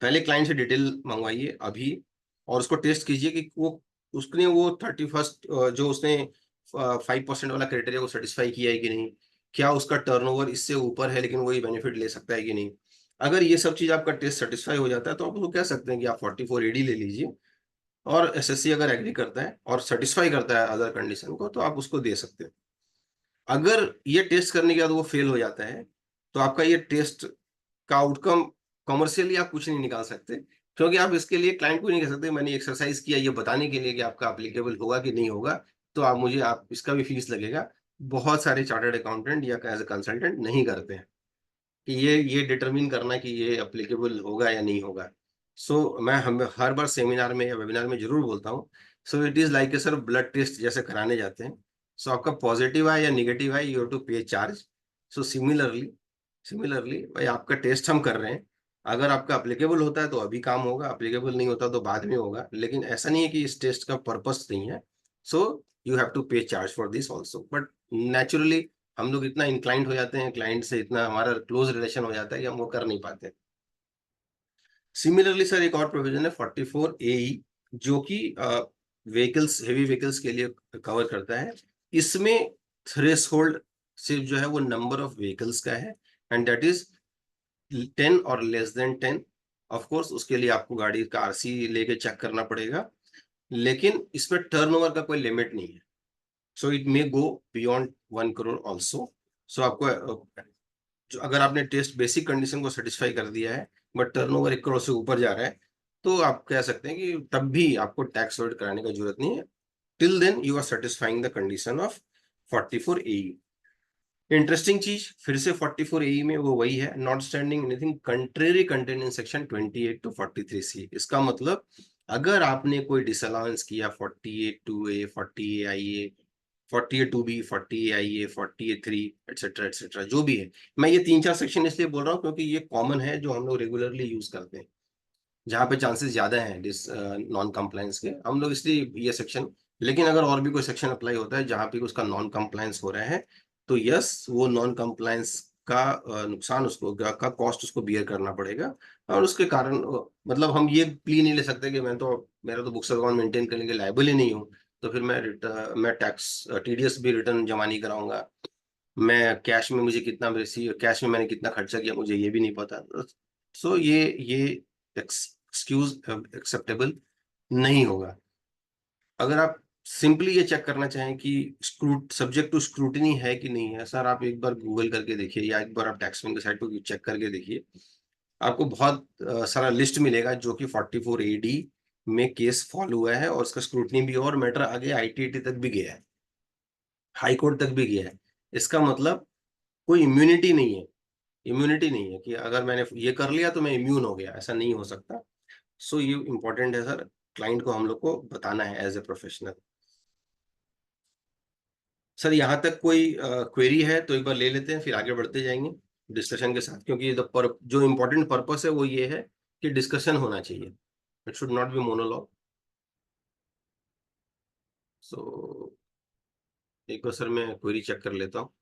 पहले क्लाइंट से डिटेल मंगवाइए अभी, और उसको टेस्ट कीजिए कि वो उसने वो 31st जो उसने 5% वाला क्राइटेरिया को सेटिस्फाई किया है कि नहीं, क्या उसका टर्नओवर इससे ऊपर है लेकिन वही बेनिफिट ले सकता है कि नहीं। अगर ये सब चीज आपका टेस्ट सेटिस्फाई हो जाता है तो आप उसको कह सकते हैं कि आप 44 एडी ले लीजिए, और एसएससी अगर एग्री करता है और सेटिस्फाई करता है अदर कंडीशन को तो आप उसको दे सकते हैं। अगर ये टेस्ट करने के बाद वो फेल हो जाता है तो आपका ये टेस्ट का आउटकम कमर्शियली आप कुछ नहीं निकाल सकते, क्योंकि आप इसके लिए क्लाइंट को नहीं कह सकते मैंने एक्सरसाइज किया ये बताने के लिए कि आपका एप्लीकेबल होगा कि नहीं होगा, तो आप मुझे आप इसका भी फीस लगेगा। बहुत सारे चार्टर्ड अकाउंटेंट या एज ए कंसल्टेंट नहीं करते हैं कि ये डिटरमिन करना कि ये एप्लीकेबल होगा या नहीं होगा। सो मैं हम हर बार सेमिनार में या वेबिनार में जरूर बोलता हूँ, so it is like a sir blood test जैसे कराने जाते हैं। सो आपका पॉजिटिव आए या निगेटिव आए यू हैव टू पे चार्ज। सो सिमिलरली भाई आपका टेस्ट हम कर रहे हैं, अगर आपका अप्लीकेबल होता है तो अभी काम होगा, अप्लीकेबल नहीं होता तो बाद में होगा, लेकिन ऐसा नहीं है कि इस टेस्ट का पर्पस नहीं है। सो यू हैव टू पे charge for this also, but naturally हम लोग इतना इंक्लाइंड हो जाते हैं क्लाइंट से, इतना हमारा क्लोज रिलेशन हो जाता है कि हम वो कर नहीं पाते। सिमिलरली सर एक और प्रोविजन है 44AE, जो कि व्हीकल्स, हेवी व्हीकल्स के लिए कवर करता है। इसमें थ्रेशोल्ड सिर्फ जो है वो नंबर ऑफ व्हीकल्स का है, एंड दैट इज 10 और लेस देन 10। ऑफ कोर्स उसके लिए आपको गाड़ी का आरसी लेके चेक करना पड़ेगा, लेकिन इसमें टर्नओवर का कोई लिमिट नहीं है। So it may go beyond 1 crore also. So आपको जो अगर आपने टेस्ट बेसिक कंडीशन को सेटिस्फाई कर दिया है बट टर्नओवर 1 करोड़ से ऊपर जा रहा है, तो आप कह सकते हैं कि तब भी आपको टैक्स ऑडिट कराने की जरूरत नहीं है। Till then you are satisfying the condition of 44AE। Interesting चीज फिर से 44AE में वो वही है, not standing anything contrary contain in section 28 to 43C। इसका मतलब अगर आपने कोई डिसअलाउंस किया 48(2)A, 40AIA, 48(2)B, 40AIA, 48(3) etcetera etcetera जो भी है, मैं ये 3-4 सेक्शन इसलिए बोल रहा हूँ क्योंकि ये कॉमन है जो हम लोग रेगुलरली यूज करते हैं, जहाँ पे चांसेस ज्यादा हैं डिस नॉन कंप्लायंस के, हम लोग इसलिए ये सेक्शन। लेकिन अगर और भी कोई सेक्शन अप्लाई होता है जहाँ पे उसका नॉन कंप्लायंस हो रहा है, तो यस वो नॉन कंप्लायंस का नुकसान उसको का कॉस्ट उसको बियर करना पड़ेगा। और उसके कारण मतलब हम ये प्ली नहीं ले सकते कि मैं तो मेरा तो बुक्स अकाउंट मेंटेन करने के लायबल ही नहीं हूँ, तो फिर मैं टैक्स टीडीएस भी रिटर्न जमा नहीं कराऊंगा, मैं कैश में मुझे कितना रिसीव, कैश में मैंने कितना खर्चा किया मुझे ये भी नहीं पता। सो ये एक्सक्यूज एक्सेप्टेबल नहीं होगा। अगर आप सिंपली ये चेक करना चाहें कि सब्जेक्ट टू स्क्रूटिनी है कि नहीं है, सर आप एक बार गूगल करके देखिए या एक बार आप टैक्समैन के साइट पर चेक करके देखिए, आपको बहुत सारा लिस्ट मिलेगा जो कि 44AD में केस फॉलो हुआ है और उसका स्क्रूटनी भी, और मैटर आगे आईटीटी तक भी गया है, हाई कोर्ट तक भी गया है। इसका मतलब कोई इम्यूनिटी नहीं है कि अगर मैंने ये कर लिया तो मैं इम्यून हो गया, ऐसा नहीं हो सकता। सो ये इंपॉर्टेंट है सर, क्लाइंट को हम लोग को बताना है एज ए प्रोफेशनल। सर यहाँ तक कोई क्वेरी है तो एक बार ले लेते हैं, फिर आगे बढ़ते जाएंगे डिस्कशन के साथ, क्योंकि जो इम्पोर्टेंट पर्पस है वो ये है कि डिस्कशन होना चाहिए, it should not be monologue. So एक बार सर मैं क्वेरी चेक कर लेता हूँ।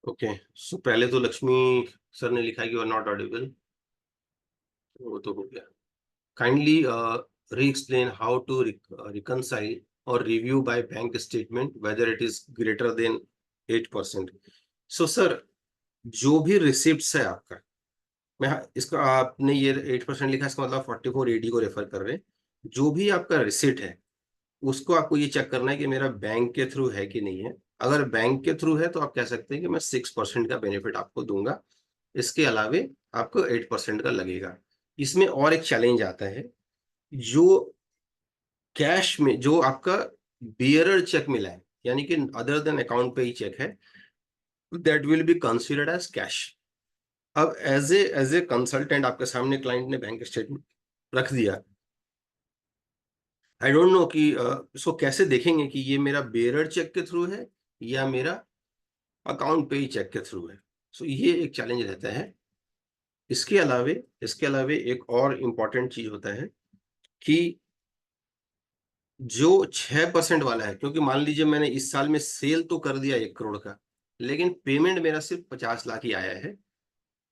ओके, सो पहले तो लक्ष्मी सर ने लिखा है कि नॉट ऑडिबल, वो तो हो गया। काइंडली री एक्सप्लेन हाउ टू रिकनसाइल और review by bank statement whether it is greater than 8%। So sir जो भी रिसिप्ट्स है आपका, मैं इसका आपने ये 8% लिखा है, इसका मतलब 44AD को रेफर कर रहे हैं। जो भी आपका रिसिट है उसको आपको ये चेक करना है कि मेरा बैंक के थ्रू है कि नहीं है। अगर बैंक के थ्रू है तो आप कह सकते हैं कि मैं 6% का बेनिफिट आपको दूंगा, इसके अलावे आपको 8% का लगेगा। इसमें और एक चैलेंज आता है, जो कैश में जो आपका बियरर चेक मिला है, यानी कि अदर देन अकाउंट पे ही चेक है, that will be considered as cash. अब एज ए कंसल्टेंट आपके सामने क्लाइंट ने बैंक स्टेटमेंट रख दिया, आई डोंट नो कि इसको कैसे देखेंगे कि ये मेरा बेयरर चेक के थ्रू है या मेरा अकाउंट पे ही चेक के थ्रू है। सो ये एक चैलेंज रहता है। इसके अलावे एक और इम्पॉर्टेंट चीज होता है कि जो 6% वाला है, क्योंकि मान लीजिए मैंने इस साल में सेल तो कर दिया 1 करोड़ का, लेकिन पेमेंट मेरा सिर्फ 50 लाख ही आया है,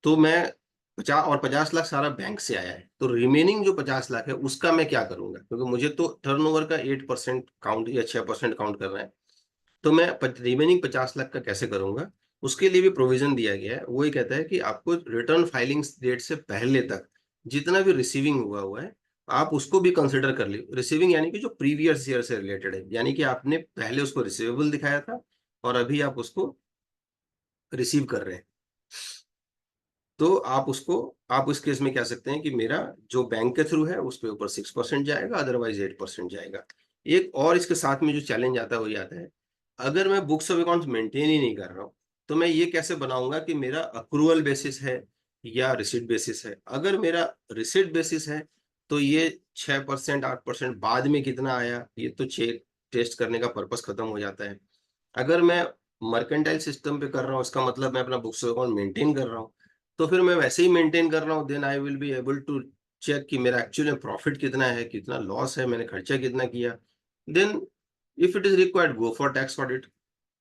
तो मैं 50 लाख सारा बैंक से आया है, तो रिमेनिंग जो 50 लाख है उसका मैं क्या करूंगा, क्योंकि मुझे तो टर्नओवर का 8% काउंट या 6% काउंट करना है, तो मैं रिमेनिंग 50 लाख का कैसे करूंगा। उसके लिए भी प्रोविजन दिया गया है, वो ये कहता है कि आपको रिटर्न फाइलिंग डेट से पहले तक जितना भी रिसीविंग हुआ है आप उसको भी कंसिडर कर ली। रिसीविंग यानी कि जो प्रीवियस ईयर से रिलेटेड है, यानी कि आपने पहले उसको रिसीवेबल दिखाया था और अभी आप उसको रिसीव कर रहे हैं, तो आप उस केस में क्या सकते हैं कि मेरा जो बैंक के थ्रू है उसके ऊपर 6% जाएगा, अदरवाइज 8% जाएगा। एक और इसके साथ में जो चैलेंज आता है वो ये आता है, अगर मैं बुक्स ऑफ अकाउंट्स मेंटेन ही नहीं कर रहा हूँ तो मैं ये कैसे बनाऊंगा कि मेरा अक्रूवल बेसिस है या रिसिट बेसिस है। अगर मेरा रिसिट बेसिस है तो ये 6% 8% बाद में कितना आया ये तो चेक टेस्ट करने का पर्पस खत्म हो जाता है। अगर मैं मर्केंटाइल सिस्टम पे कर रहा हूँ इसका मतलब मैं अपना बुक्स ऑफ अकाउंट मेंटेन कर रहा हूँ, तो फिर मैं वैसे ही मेंटेन कर रहा हूँ, then I will be able to check कि मेरा एक्चुअली प्रॉफिट कितना है, कितना लॉस है, मैंने खर्चा कितना किया। Then if it is required go for tax audit.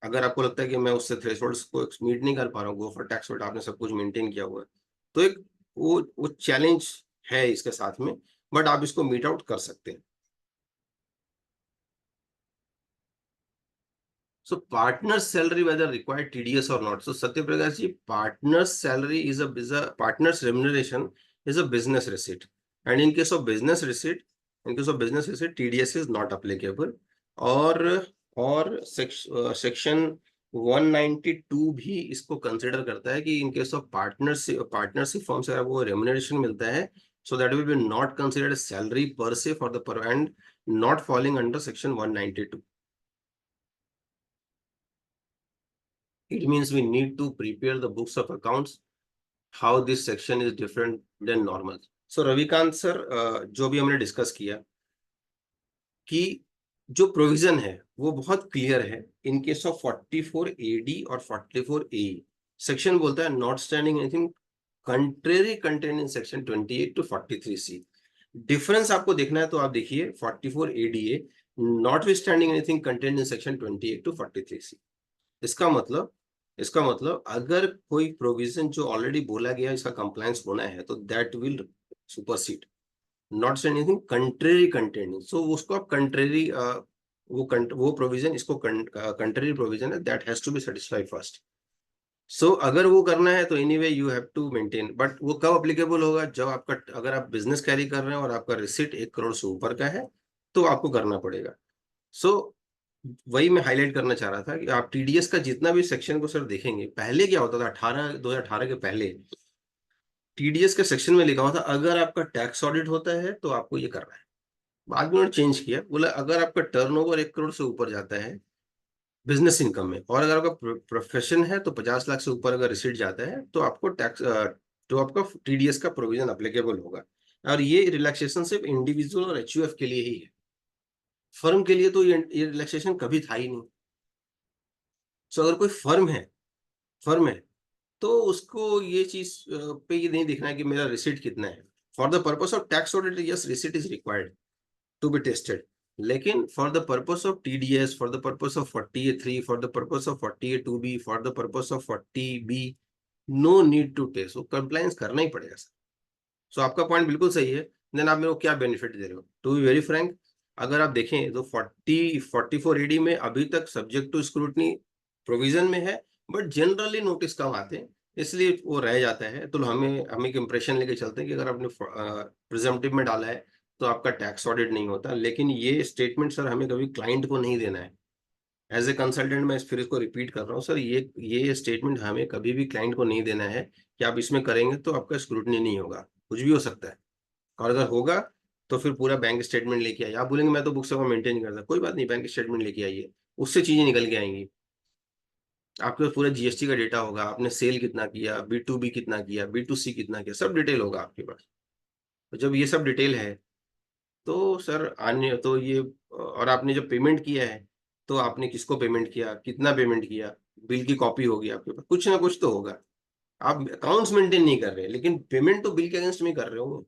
अगर आपको लगता है कि मैं उससे थ्रेशोल्ड्स को मीट नहीं कर पा रहा हूँ, गो फॉर टैक्स ऑडिट, आपने सब कुछ मेंटेन किया हुआ है, तो एक वो चैलेंज है इसके साथ में, बट आप इसको मीट आउट कर सकते हैं। So partner's salary whether required TDS or not. So Satya Prakash ji, partner's salary is a partner's remuneration is a business receipt, and in case of business receipt, TDS is not applicable. और section 192 भी इसको consider करता है कि in case of partnership form से वो remuneration मिलता है, so that will be not considered as salary per se for the and not falling under section 192. It means we need to prepare the books of accounts. How this section is different than normal. So Ravikant sir, जो भी हमने discuss किया कि जो provision है वो बहुत clear है इन केस ऑफ 44 AD और 44 AE। सेक्शन बोलता है not standing anything contrary contain in section 28 to 43 C। Difference आपको देखना है तो आप देखिए 44 ADA not standing anything contain in section 28 to 43 C। इसका मतलब अगर कोई प्रोविजन जो ऑलरेडी बोला गया इसका कंप्लायंस होना है तो that will supersede not say anything contrary content. So उसको आप कंट्रेरी वो प्रोविजन इसको कंट्रेरी प्रोविजन है that has to be satisfied first. So अगर वो करना है तो anyway you have to maintain, but वो कब अप्लीकेबल होगा, जब आपका अगर आप बिजनेस कैरी कर रहे हैं और आपका रिसिट 1 करोड़ से ऊपर का है तो आपको करना पड़ेगा। सो वही मैं हाईलाइट करना चाह रहा था कि आप टीडीएस का जितना भी सेक्शन को सर देखेंगे, पहले क्या होता था 2018 के पहले टीडीएस के सेक्शन में लिखा हुआ था अगर आपका टैक्स ऑडिट होता है तो आपको ये करना है। बाद में उन्होंने चेंज किया, बोला अगर आपका टर्नओवर 1 करोड़ से ऊपर जाता है बिजनेस इनकम में और अगर आपका प्रोफेशन है तो 50 लाख से ऊपर अगर रिसीट जाता है तो आपको तो आपका टीडीएस का प्रोविजन अप्लीकेबल होगा। और ये रिलैक्सेशन सिर्फ इंडिविजुअल और एचयूएफ के लिए ही है, फर्म के लिए तो ये रिलैक्सेशन कभी था ही नहीं। सो अगर कोई फर्म है तो उसको ये चीज पे ये नहीं देखना है कि मेरा रिसीट कितना है। For the purpose of tax audit yes receipt is required to be tested, लेकिन for the purpose of TDS, for the purpose of 40A3, for the purpose of 40A2B, for the purpose of 40B, no need to test, वो compliance करना ही पड़ेगा sir. सो आपका point बिल्कुल सही है। Then आप मेरे को क्या बेनिफिट दे रहे हो, टू बी वेरी फ्रैंक, अगर आप देखें तो 44 AD में अभी तक सब्जेक्ट टू स्क्रूटनी प्रोविजन में है, बट जनरली नोटिस कम आते हैं इसलिए वो रह जाता है। तो हम एक इंप्रेशन लेके चलते हैं कि अगर आपने प्रिजम्पटिव में डाला है तो आपका टैक्स ऑडिट नहीं होता, लेकिन ये स्टेटमेंट सर हमें कभी क्लाइंट को नहीं देना है। एज ए कंसल्टेंट मैं फिर इसको रिपीट कर रहा हूँ सर, ये स्टेटमेंट हमें कभी भी क्लाइंट को नहीं देना है कि आप इसमें करेंगे तो आपका स्क्रूटनी नहीं होगा, कुछ भी हो सकता है। और अगर होगा तो फिर पूरा बैंक स्टेटमेंट लेके आइए। आप बोलेंगे मैं तो बुक्स को मेंटेन करता, कोई बात नहीं, बैंक स्टेटमेंट लेके आइए, उससे चीजें निकल के आएंगी। आपके पास पूरा जीएसटी का डेटा होगा, आपने सेल कितना किया, B2B कितना किया, B2C कितना किया, सब डिटेल होगा आपके पास। तो जब ये सब डिटेल है तो सर अन्य तो ये, और आपने जब पेमेंट किया है तो आपने किसको पेमेंट किया, कितना पेमेंट किया, बिल की कॉपी होगी आपके पास, कुछ ना कुछ तो होगा। आप अकाउंट्स मेंटेन नहीं कर रहे लेकिन पेमेंट तो बिल के अगेंस्ट में कर रहे हो।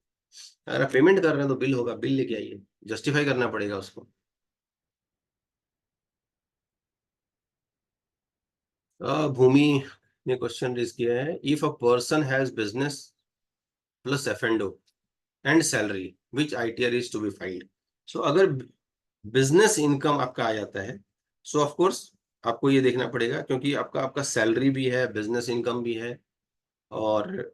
अगर आप पेमेंट कर रहे हैं तो बिल होगा, बिल लेके आइए, जस्टिफाई करना पड़ेगा उसको। भूमि ने क्वेश्चन रेज किया है, if a person has business plus F and salary which ITR is to be filed. So अगर बिजनेस इनकम आपका आ जाता है, सो ऑफ कोर्स आपको ये देखना पड़ेगा, क्योंकि आपका आपका सैलरी भी है, बिजनेस इनकम भी है, और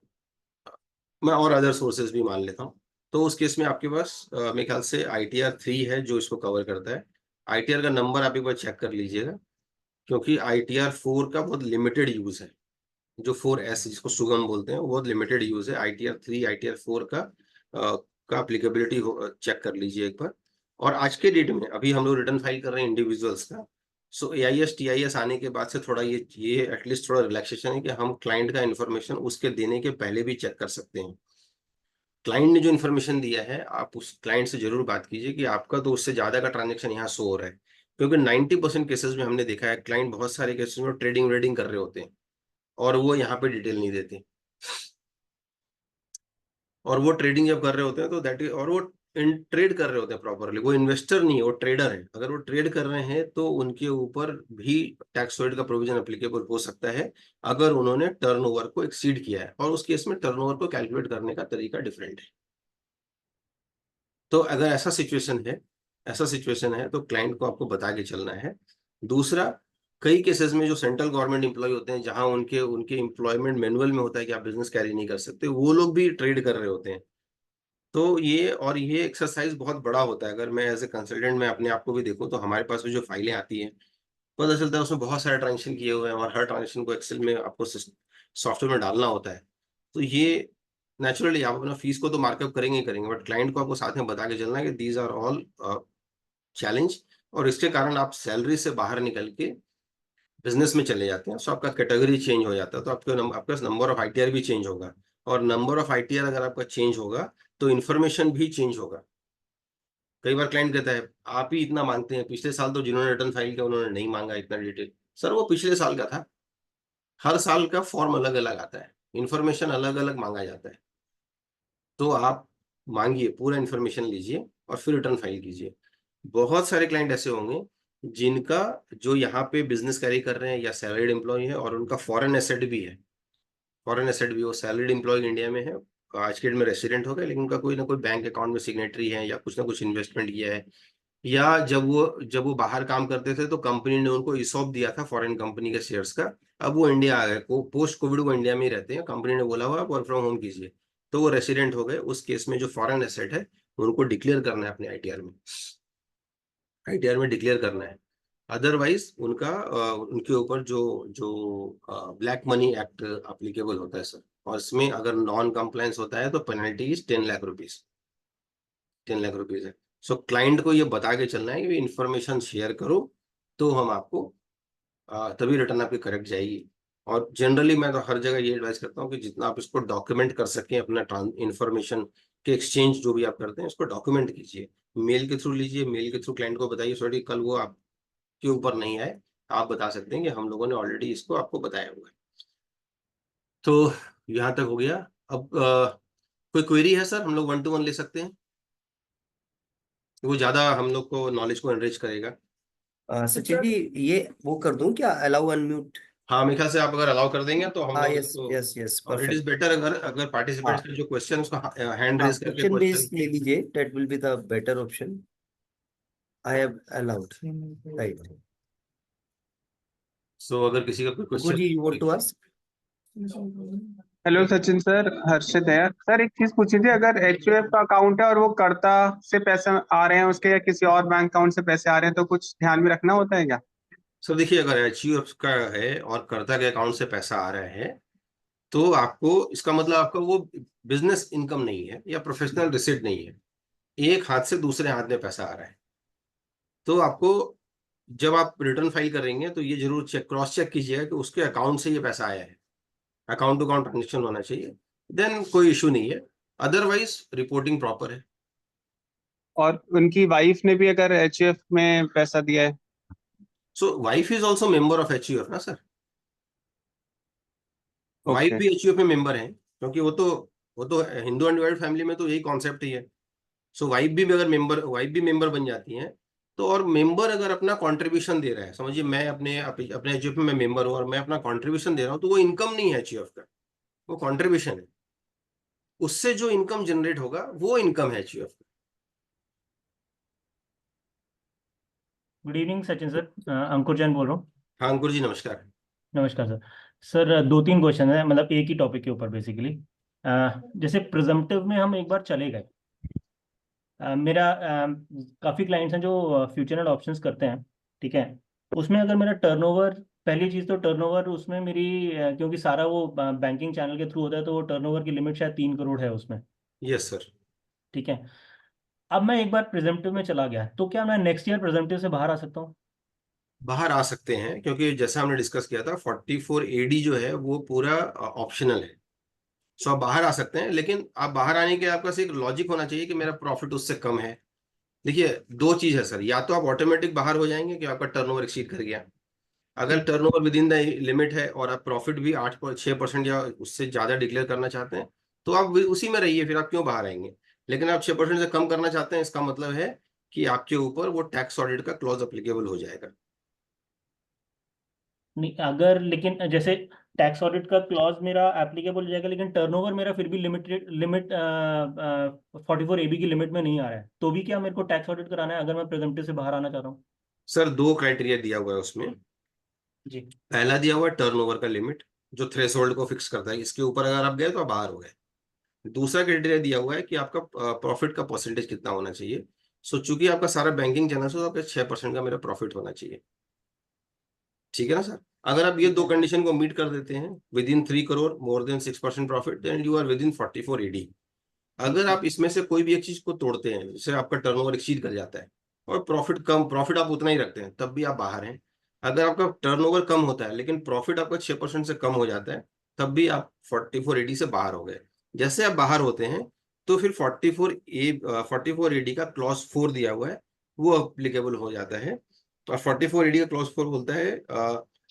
मैं और अदर सोर्सेज भी मान लेता हूँ। तो उस केस में आपके पास मेरे ख्याल से ITR 3 है जो इसको कवर करता है। ITR का नंबर आप एक बार चेक कर लीजिएगा, क्योंकि ITR 4 का बहुत लिमिटेड यूज है। जो 4S जिसको सुगम बोलते हैं वो बहुत लिमिटेड यूज है। ITR 3 ITR 4 का अप्लीकेबिलिटी चेक कर लीजिए एक बार। और आज के डेट में अभी हम लोग रिटर्न फाइल कर रहे हैं इंडिविजुअल्स का, सो AIS TIS आने के बाद से थोड़ा ये एटलीस्ट थोड़ा रिलैक्सेशन है कि हम क्लाइंट का इन्फॉर्मेशन उसके देने के पहले भी चेक कर सकते हैं। क्लाइंट ने जो इन्फॉर्मेशन दिया है, आप उस क्लाइंट से जरूर बात कीजिए कि आपका तो उससे ज्यादा का ट्रांजेक्शन यहाँ शो हो रहा है, क्योंकि 90% केसेस में हमने देखा है क्लाइंट बहुत सारे केसेस में ट्रेडिंग वेडिंग कर रहे होते हैं और वो यहाँ पे डिटेल नहीं देते। और वो ट्रेडिंग जब कर रहे होते हैं तो दैट इज, और वो ट्रेड कर रहे होते हैं प्रॉपरली, वो इन्वेस्टर नहीं है, वो ट्रेडर है। अगर वो ट्रेड कर रहे हैं तो उनके ऊपर भी टैक्सोइड का प्रोविजन एप्लीकेबल हो सकता है अगर उन्होंने टर्नओवर को एक्सीड किया है, और उस केस में टर्नओवर को कैलकुलेट करने का तरीका डिफरेंट है। तो अगर ऐसा सिचुएशन है तो क्लाइंट को आपको बता के चलना है। दूसरा, कई केसेस में जो सेंट्रल गवर्नमेंट एम्प्लॉय होते हैं, जहां उनके उनके एम्प्लॉयमेंट मैनुअल में होता है कि आप बिजनेस कैरी नहीं कर सकते, वो लोग भी ट्रेड कर रहे होते हैं। तो ये एक्सरसाइज बहुत बड़ा होता है। अगर मैं एज ए कंसल्टेंट मैं अपने आप को भी देखूं तो हमारे पास भी जो फाइलें आती हैं, पता चलता है उसमें बहुत सारे ट्रांजेक्शन किए हुए हैं और हर ट्रांजेक्शन को एक्सेल में आपको सॉफ्टवेयर में डालना होता है। तो ये नेचुरली आप अपना फीस को तो मार्कअप करेंगे ही करेंगे, बट क्लाइंट को आपको साथ में बता के चलना है कि दीज आर ऑल चैलेंज, और इसके कारण आप सैलरी से बाहर निकल के बिजनेस में चले जाते हैं, सो आपका कैटेगरी चेंज हो जाता है, तो आपका नंबर ऑफ ITR भी चेंज होगा। और नंबर ऑफ ITR अगर आपका चेंज होगा तो इन्फॉर्मेशन भी चेंज होगा। कई बार क्लाइंट कहता है आप ही इतना मांगते हैं, पिछले साल तो जिन्होंने रिटर्न फाइल किया उन्होंने नहीं मांगा इतना डिटेल। सर वो पिछले साल का था, हर साल का फॉर्म अलग अलग आता है, इन्फॉर्मेशन अलग अलग मांगा जाता है। तो आप मांगिए, पूरा इन्फॉर्मेशन लीजिए और फिर रिटर्न फाइल कीजिए। बहुत सारे क्लाइंट ऐसे होंगे जिनका जो यहाँ पे बिजनेस कैरी कर रहे हैं या सैलरीड एम्प्लॉय है और उनका फॉरेन एसेट भी है, फॉरेन एसेट भी, वो सैलरीड एम्प्लॉय इंडिया में है, आज के डेट में रेसिडेंट हो गए, लेकिन उनका कोई ना कोई बैंक अकाउंट में सिग्नेटरी है या कुछ ना कुछ इन्वेस्टमेंट किया है, या जब वो बाहर काम करते थे तो कंपनी ने उनको ईसॉप दिया था फॉरेन कंपनी के शेयर्स का। अब वो इंडिया आ गए, पोस्ट कोविड वो इंडिया में ही रहते हैं, कंपनी ने बोला हुआ वर्क फ्रॉम होम कीजिए, तो वो रेसिडेंट हो गए। उस केस में जो फॉरेन एसेट है उनको डिक्लेयर करना है अपने आईटीआर में डिक्लेयर करना है। अदरवाइज उनके ऊपर जो जो ब्लैक मनी एक्ट अप्लीकेबल होता है सर, और इसमें अगर नॉन कंप्लायंस होता है तो penalty is 10 lakh rupees, 10 lakh rupees है। सो क्लाइंट को ये बता के चलना है कि इन्फॉर्मेशन शेयर करो, तो हम आपको तभी रिटर्न आपकी करेक्ट जाएगी। और जनरली मैं तो हर जगह ये एडवाइस करता हूँ कि जितना आप इसको डॉक्यूमेंट कर सकें, अपना इन्फॉर्मेशन के एक्सचेंज जो भी आप करते हैं उसको डॉक्यूमेंट कीजिए, मेल के थ्रू लीजिए, मेल के थ्रू क्लाइंट को बताइए, सॉरी कल वो आपके ऊपर नहीं आए, आप बता सकते हैं कि हम लोगों ने ऑलरेडी इसको आपको बताया हुआ है। तो यहाँ तक हो गया। अब कोई क्वेरी है सर, हम लोग 1 to 1 ले सकते हैं, वो ज्यादा हम लोग को नॉलेज को एनरिच करेगा। सचिन जी, ये वो कर दूं क्या, अलाउ अनम्यूट? हाँ, मेरे ख्याल से आप अगर अलाउ कर देंगे तो हम हाँ, लोग यस इसको, यस यस, और इट इज परफेक्ट। बेटर अगर अगर पार्टिसिपेंट्स हाँ के जो क्वेश्चन उसको हैंड हाँ, रेज करके क्वेश्चन क्वेश्चन। बेस्ड ले लीजिए, that will be the better option. I have allowed, right. So अगर किसी का कोई मुकुल क्वेश्चन। जी, you want to ask? Hello Sachin sir, Harshit है सर। एक चीज पूछी थी, अगर HUF का अकाउंट है और वो कर्ता से पैसे आ रहे हैं उसके, या किसी और बैंक अकाउंट से पैसे आ रहे हैं, तो कुछ ध्यान में रखना होता है क्या? सर देखिए, अगर HUF का है और कर्ता के अकाउंट से पैसा आ रहा है तो आपको, इसका मतलब आपका वो बिजनेस इनकम नहीं है या प्रोफेशनल रिसिट नहीं है, एक हाथ से दूसरे हाथ में पैसा आ रहा है। तो आपको जब आप रिटर्न फाइल करेंगे तो ये जरूर क्रॉस चेक कीजिएगा कि उसके अकाउंट से ये पैसा आया है, अकाउंट टू अकाउंट ट्रांजेक्शन होना चाहिए, देन कोई इशू नहीं है, अदरवाइज रिपोर्टिंग प्रॉपर है। और उनकी वाइफ ने भी अगर HUF में पैसा दिया है? So wife is also member of HUF ना सर, वाइफ ओके। भी HUF में मेंबर है, क्योंकि वो तो वो तो हिंदू अनडिवाइडेड फैमिली में तो यही कॉन्सेप्ट ही है। सो वाइफ भी मेंबर बन जाती हैं। तो और मेंबर अगर अपना कंट्रीब्यूशन दे रहा है, समझिए मैं अपने एचयूएफ में मेंबर हूँ और मैं अपना कंट्रीब्यूशन दे रहा हूँ, तो वो इनकम नहीं है एचयूएफ का, वो कंट्रीब्यूशन है। उससे जो इनकम जनरेट होगा वो इनकम है एचयूएफ का। गुड इवनिंग सचिन सर, अंकुर जैन बोल रहा हूँ। हाँ अंकुर जी नमस्कार। नमस्कार सर। सर दो तीन क्वेश्चन है, मतलब एक ही टॉपिक के ऊपर बेसिकली। जैसे प्रिजम्पटिव में हम एक बार चले गए, मेरा काफ़ी क्लाइंट्स हैं जो फ्यूचर एंड ऑप्शंस करते हैं, ठीक है। उसमें अगर मेरा टर्नओवर, पहली चीज़ तो टर्नओवर उसमें मेरी, क्योंकि सारा वो बैंकिंग चैनल के थ्रू होता है, तो वो टर्नओवर की लिमिट शायद 3 करोड़ है उसमें, यस सर। ठीक है। अब मैं एक बार प्रिजम्पटिव में चला गया, तो क्या मैं नेक्स्ट ईयर प्रिजम्पटिव से बाहर आ सकता हूँ? बाहर आ सकते हैं, क्योंकि जैसा हमने डिस्कस किया था 44AD जो है वो पूरा ऑप्शनल है। सो आप बाहर आ सकते हैं, लेकिन आप बाहर आने के आपका एक लॉजिक होना चाहिए कि मेरा प्रॉफिट उससे कम है। देखिए दो चीज है सर, या तो आप ऑटोमेटिक बाहर हो जाएंगे कि आपका टर्नओवर एक्सीड कर गया। अगर turnover with in the limit है और आप प्रॉफिट भी 6% या उससे ज्यादा डिक्लेयर करना चाहते हैं, तो आप उसी में रहिए, फिर आप क्यों बाहर आएंगे। लेकिन आप 6% से कम करना चाहते हैं, इसका मतलब है कि आपके ऊपर वो टैक्स ऑडिट का क्लॉज अप्लीकेबल हो जाएगा। नहीं, अगर लेकिन जैसे टैक्स ऑडिट का क्लॉज मेरा एप्लीकेबल हो जाएगा, लेकिन टर्नओवर मेरा फिर भी लिमिट 44 AB की लिमिट में नहीं आ रहा है, तो भी क्या मेरे को टैक्स ऑडिट कराना है अगर मैं प्रेजेंटिव से बाहर आना चाह रहा हूँ? सर दो क्राइटेरिया दिया हुआ है उसमें। जी। पहला दिया हुआ है टर्नओवर का लिमिट, जो थ्रेशोल्ड को फिक्स करता है, इसके ऊपर अगर आप गए तो आप बाहर हो गए। दूसरा क्राइटेरिया दिया हुआ है कि आपका प्रॉफिट का परसेंटेज कितना होना चाहिए। सो चूंकि आपका सारा बैंकिंग चैनल से, तो आपका 6% का मेरा प्रॉफिट होना चाहिए, ठीक है ना सर। अगर आप ये दो कंडीशन को मीट कर देते हैं, within 3 crore more than 6% profit, then you are within 44AD। अगर आप इसमें से कोई भी एक चीज को तोड़ते हैं, जैसे आपका टर्नओवर एक्सीड कर जाता है और प्रॉफिट आप उतना ही रखते हैं, तब भी आप बाहर हैं। अगर आपका टर्नओवर कम होता है लेकिन प्रॉफिट आपका 6% से कम हो जाता है, तब भी आप 44AD से बाहर हो गए। जैसे आप बाहर होते हैं, तो फिर 44AD का क्लॉज 4 दिया हुआ है, वो अप्लीकेबल हो जाता है। और 44AD का क्लॉज 4 बोलता है,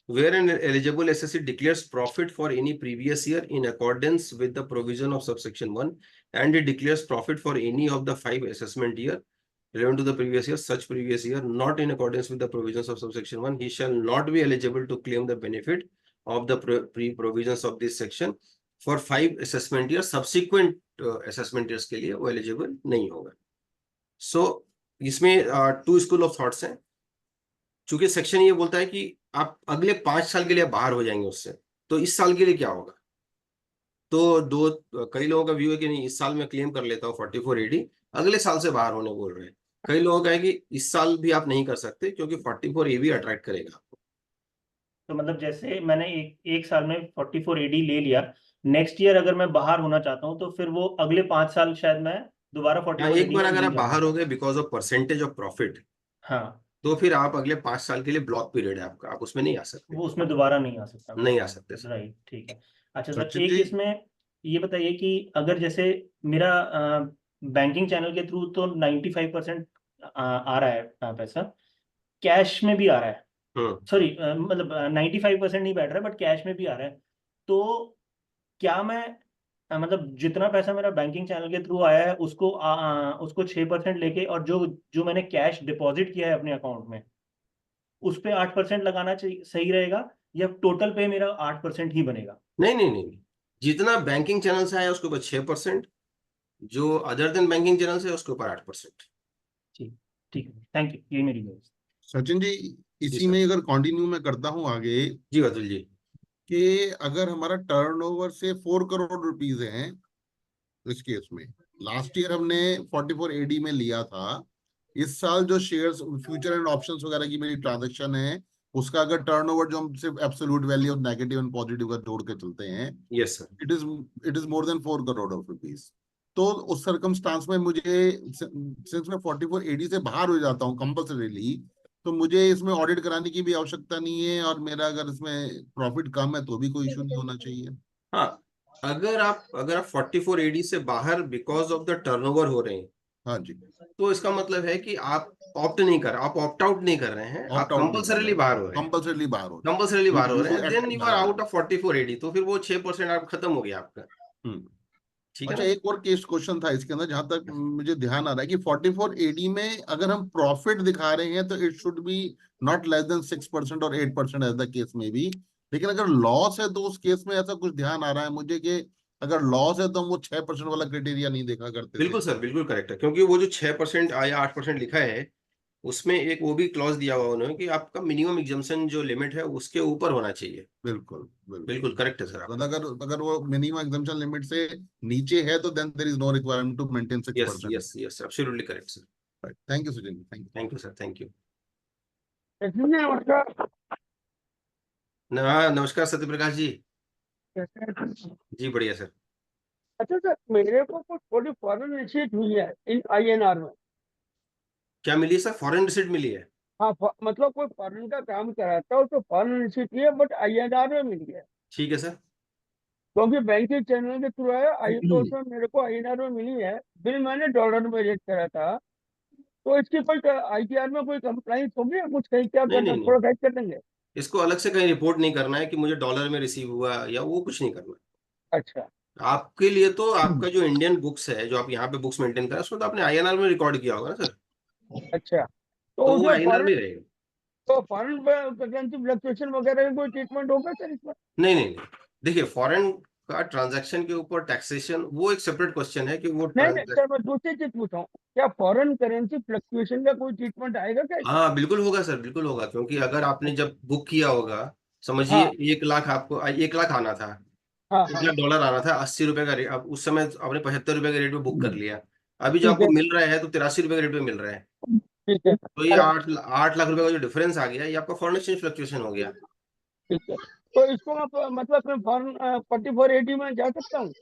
where an eligible assessee declares profit for any previous year in accordance with the provision of subsection 1, and it declares profit for any of the 5 assessment year relevant to the previous year, such previous year not in accordance with the provisions of subsection 1, he shall not be eligible to claim the benefit of the provisions of this section for 5 assessment year, subsequent assessment years के लिए वो eligible नहीं होगा। So इसमें 2 school of thoughts हैं। चूंकि section ये बोलता है कि आप अगले 5 साल के लिए बाहर हो जाएंगे उससे, तो इस साल के लिए क्या होगा। तो कई लोगों का व्यू है कि नहीं, इस साल में क्लेम कर लेता हूँ 44AD, अगले साल से बाहर होने बोल रहे हैं। कई लोगों का है कि इस साल भी आप नहीं कर सकते, क्योंकि 44AB अट्रैक्ट करेगा आपको। तो मतलब जैसे मैंने एक साल में 44AD ले लिया, नेक्स्ट ईयर अगर मैं बाहर होना चाहता हूँ, तो फिर वो अगले 5 साल शायद मैं दोबारा हाँ, 44AD एक बार में अगर नहीं आप जा बाहर हो सकता। गए because of percentage of profit, हाँ, तो फिर आप अगले 5 साल के लिए ब्लॉक पीरियड है आपका, आप उसमें नहीं आ सकते। वो उसमें दोबारा नहीं आ सकता मैं। नहीं आ सकते सर। राइट, ठीक है। अच्छा सर, सचिन एक जी, इसमें ये बताइए कि अगर जैसे मेरा बैंकिंग चैनल के थ्रू तो 95% आ रहा है पैसा, कैश में भी आ रहा है, हम्म। सॉरी मतलब 95% नहीं बैठ रहा है, बट कैश में भी आ रहा है, तो क्या मैं मतलब जितना पैसा मेरा बैंकिंग चैनल के थ्रू आया है उसको 6% लेके, और जो जो मैंने कैश डिपॉजिट किया है अपने अकाउंट में, उस पे 8% लगाना चाहिए, सही रहेगा, या टोटल पे मेरा 8% ही बनेगा? नहीं नहीं नहीं, जितना बैंकिंग चैनल से आया उसके ऊपर 6%, जो अदर देन बैंकिंग चैनल से उसके ऊपर 8%। ठीक, ठीक है, थैंक यू, ये मेरी व्यवस्था। सचिन जी, जी इसी सर। में अगर कंटिन्यू में करता हूँ आगे, जी अतुल जी। कि अगर हमारा टर्नओवर से 4 करोड़ रुपीज है, इस केस में लास्ट ईयर हमने 44AD में लिया था, इस साल जो शेयर्स फ्यूचर एंड ऑप्शंस वगैरह की मेरी ट्रांजेक्शन है, उसका अगर टर्नओवर जो हम सिर्फ absolute value of negative and positive का जोड़ के चलते हैं, yes sir. It is more than 4 crore of rupees. तो उस सरकमस्टांस में मुझे, सिंस मैं 44AD से बाहर हो जाता हूँ कंपल्सरीली, तो मुझे इसमें ऑडिट कराने की भी आवश्यकता नहीं है, और मेरा अगर इसमें प्रॉफिट कम है तो भी कोई इशू नहीं होना चाहिए। हाँ, अगर आप 44AD से बाहर बिकॉज ऑफ द टर्नओवर हो रहे हैं, हाँ जी, तो इसका मतलब है कि आप आप ऑप्ट आउट नहीं कर रहे हैं, आप ऑप्ट आउट नहीं कर कंपल्सरीली रहे, बाहर हो रहे हैं। कंपल्सरीली बाहर हो कंपल्सरीली बाहर हो ड्यू रहे टू हैं, देन यू आर हाँ। आउट ऑफ 44AD, तो फिर वो 6% आप खत्म हो गया आपका। ठीक है अच्छा, ना। एक और केस क्वेश्चन था इसके अंदर, जहां तक मुझे ध्यान आ रहा है कि 44AD में अगर हम प्रॉफिट दिखा रहे हैं तो it should be not less than 6% और 8% एज द केस में भी। लेकिन अगर लॉस है तो उस केस में ऐसा कुछ ध्यान आ रहा है मुझे कि अगर लॉस है तो हम वो 6% वाला क्राइटेरिया नहीं देखा करते थे। बिल्कुल सर, बिल्कुल करेक्ट है, क्योंकि वो जो 6% या 8% लिखा है उसमें एक वो भी क्लॉज दिया हुआ उन्होंने कि आपका मिनिमम एग्जम्पशन जो लिमिट है उसके ऊपर होना चाहिए। बिल्कुल बिल्कुल। बिल्कुल करेक्ट है सर मतलब आपका। अगर वो मिनिमम एग्जाम्पशन लिमिट से नीचे है तो then there is no requirement to maintain yes 6%। Yes yes, absolutely correct sir. Thank you Sujan, thank you. Thank you sir, thank you. नमस्कार। नमस्कार सत्यप्रकाश जी। कैसे हैं? जी बढ़िया सर। अच्छा सर, मेरे को कुछ थोड़ी फॉरेन रिसीट हुई है इन INR में। क्या मिली है सर? फॉरेन रिसीट मिली है? हाँ, मतलब कोई फॉरेन का काम कराता हो तो फॉरेन रिसीट हुई है, बट INR में मिली है। ठीक है सर। क्योंकि बैंक के चैनल के थ्रू है आई, तो उसमें मेरे को INR में मिली है। बिल मैंने डॉलर में रेट करा था। तो इसकी कोई ITR में कोई कंप्लाइंस होगी या कुछ, कहीं क्या नहीं करना, नहीं नहीं, थोड़ा गाइड कर देंगे? इसको अलग से कहीं रिपोर्ट नहीं करना है कि मुझे डॉलर में रिसीव हुआ या वो कुछ नहीं करना। अच्छा। आपके लिए तो आपका जो इंडियन बुक्स है, जो आप यहाँ पे बुक्स मेंटेन कर रहे हैं, उसमें तो आपने INR में रिकॉर्ड किया होगा ना सर, अच्छा, तो तो वो उसमें INR फॉरेन, में रहेगा। तो फॉरेन करेंसी फ्लक्चुएशन वगैरह का कोई ट्रीटमेंट होगा सर इसमें? नहीं नहीं नहीं, देखिए फॉरेन का ट्रांजैक्शन के ऊपर टैक्सेशन वो एक सेपरेट क्वेश्चन है कि वो नहीं नहीं ट्रांजैक्शन। सर, मैं दूसरी चीज पूछा हूँ, क्या फॉरेन करेंसी फ्लक्चुएशन का कोई ट्रीटमेंट आएगा क्या इसमें? हाँ बिल्कुल होगा सर, बिल्कुल होगा, क्योंकि अगर आपने जब बुक किया होगा, समझिए हाँ 1 लाख, आपको 1 लाख आना था, हाँ 1 लाख डॉलर आना था, 80 रुपए का रेट, अब उस समय आपने 75 रुपए के रेट पे बुक कर लिया। अभी जो ठीक आपको है, मिल रहा है तो 83 रुपए के रेट पे मिल रहा है। ठीक है, तो ये 8 लाख रुपए का जो डिफरेंस आ गया, ये आपका फॉरेन एक्सचेंज फ्लक्चुएशन हो गया। ठीक है। तो इसको मैं मतलब मैं फॉरेन 4480 में जा सकता हूँ?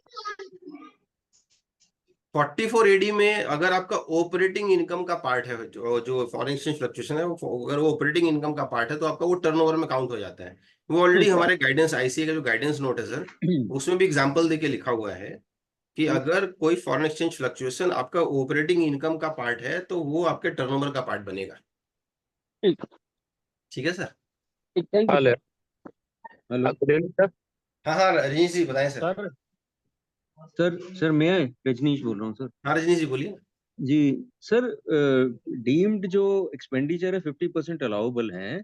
44AD में अगर आपका ऑपरेटिंग इनकम का पार्ट है, जो फॉरेन एक्सचेंज फ्लक्चुएशन है, अगर वो ऑपरेटिंग इनकम का पार्ट है तो आपका वो टर्नओवर में काउंट हो जाता है। वो ऑलरेडी ठीक है। हमारे गाइडेंस ICA का जो गाइडेंस नोट है सर, उसमें भी एग्जांपल देके लिखा हुआ है कि अगर कोई फॉरेन एक्सचेंज फ्लक्चुएशन आपका ऑपरेटिंग इनकम का पार्ट है तो वो आपके टर्नओवर का पार्ट बनेगा। ठीक ठीक है सर। ठीक, thank you hello. Sir. Hello sir. हाँ हाँ रजनीश जी बताएं सर। सर सर मैं रजनीश बोल रहा हूँ सर। हाँ रजनीश जी बोलिए। जी सर, डीम्ड जो एक्सपेंडिचर है 50% अलाउबल है,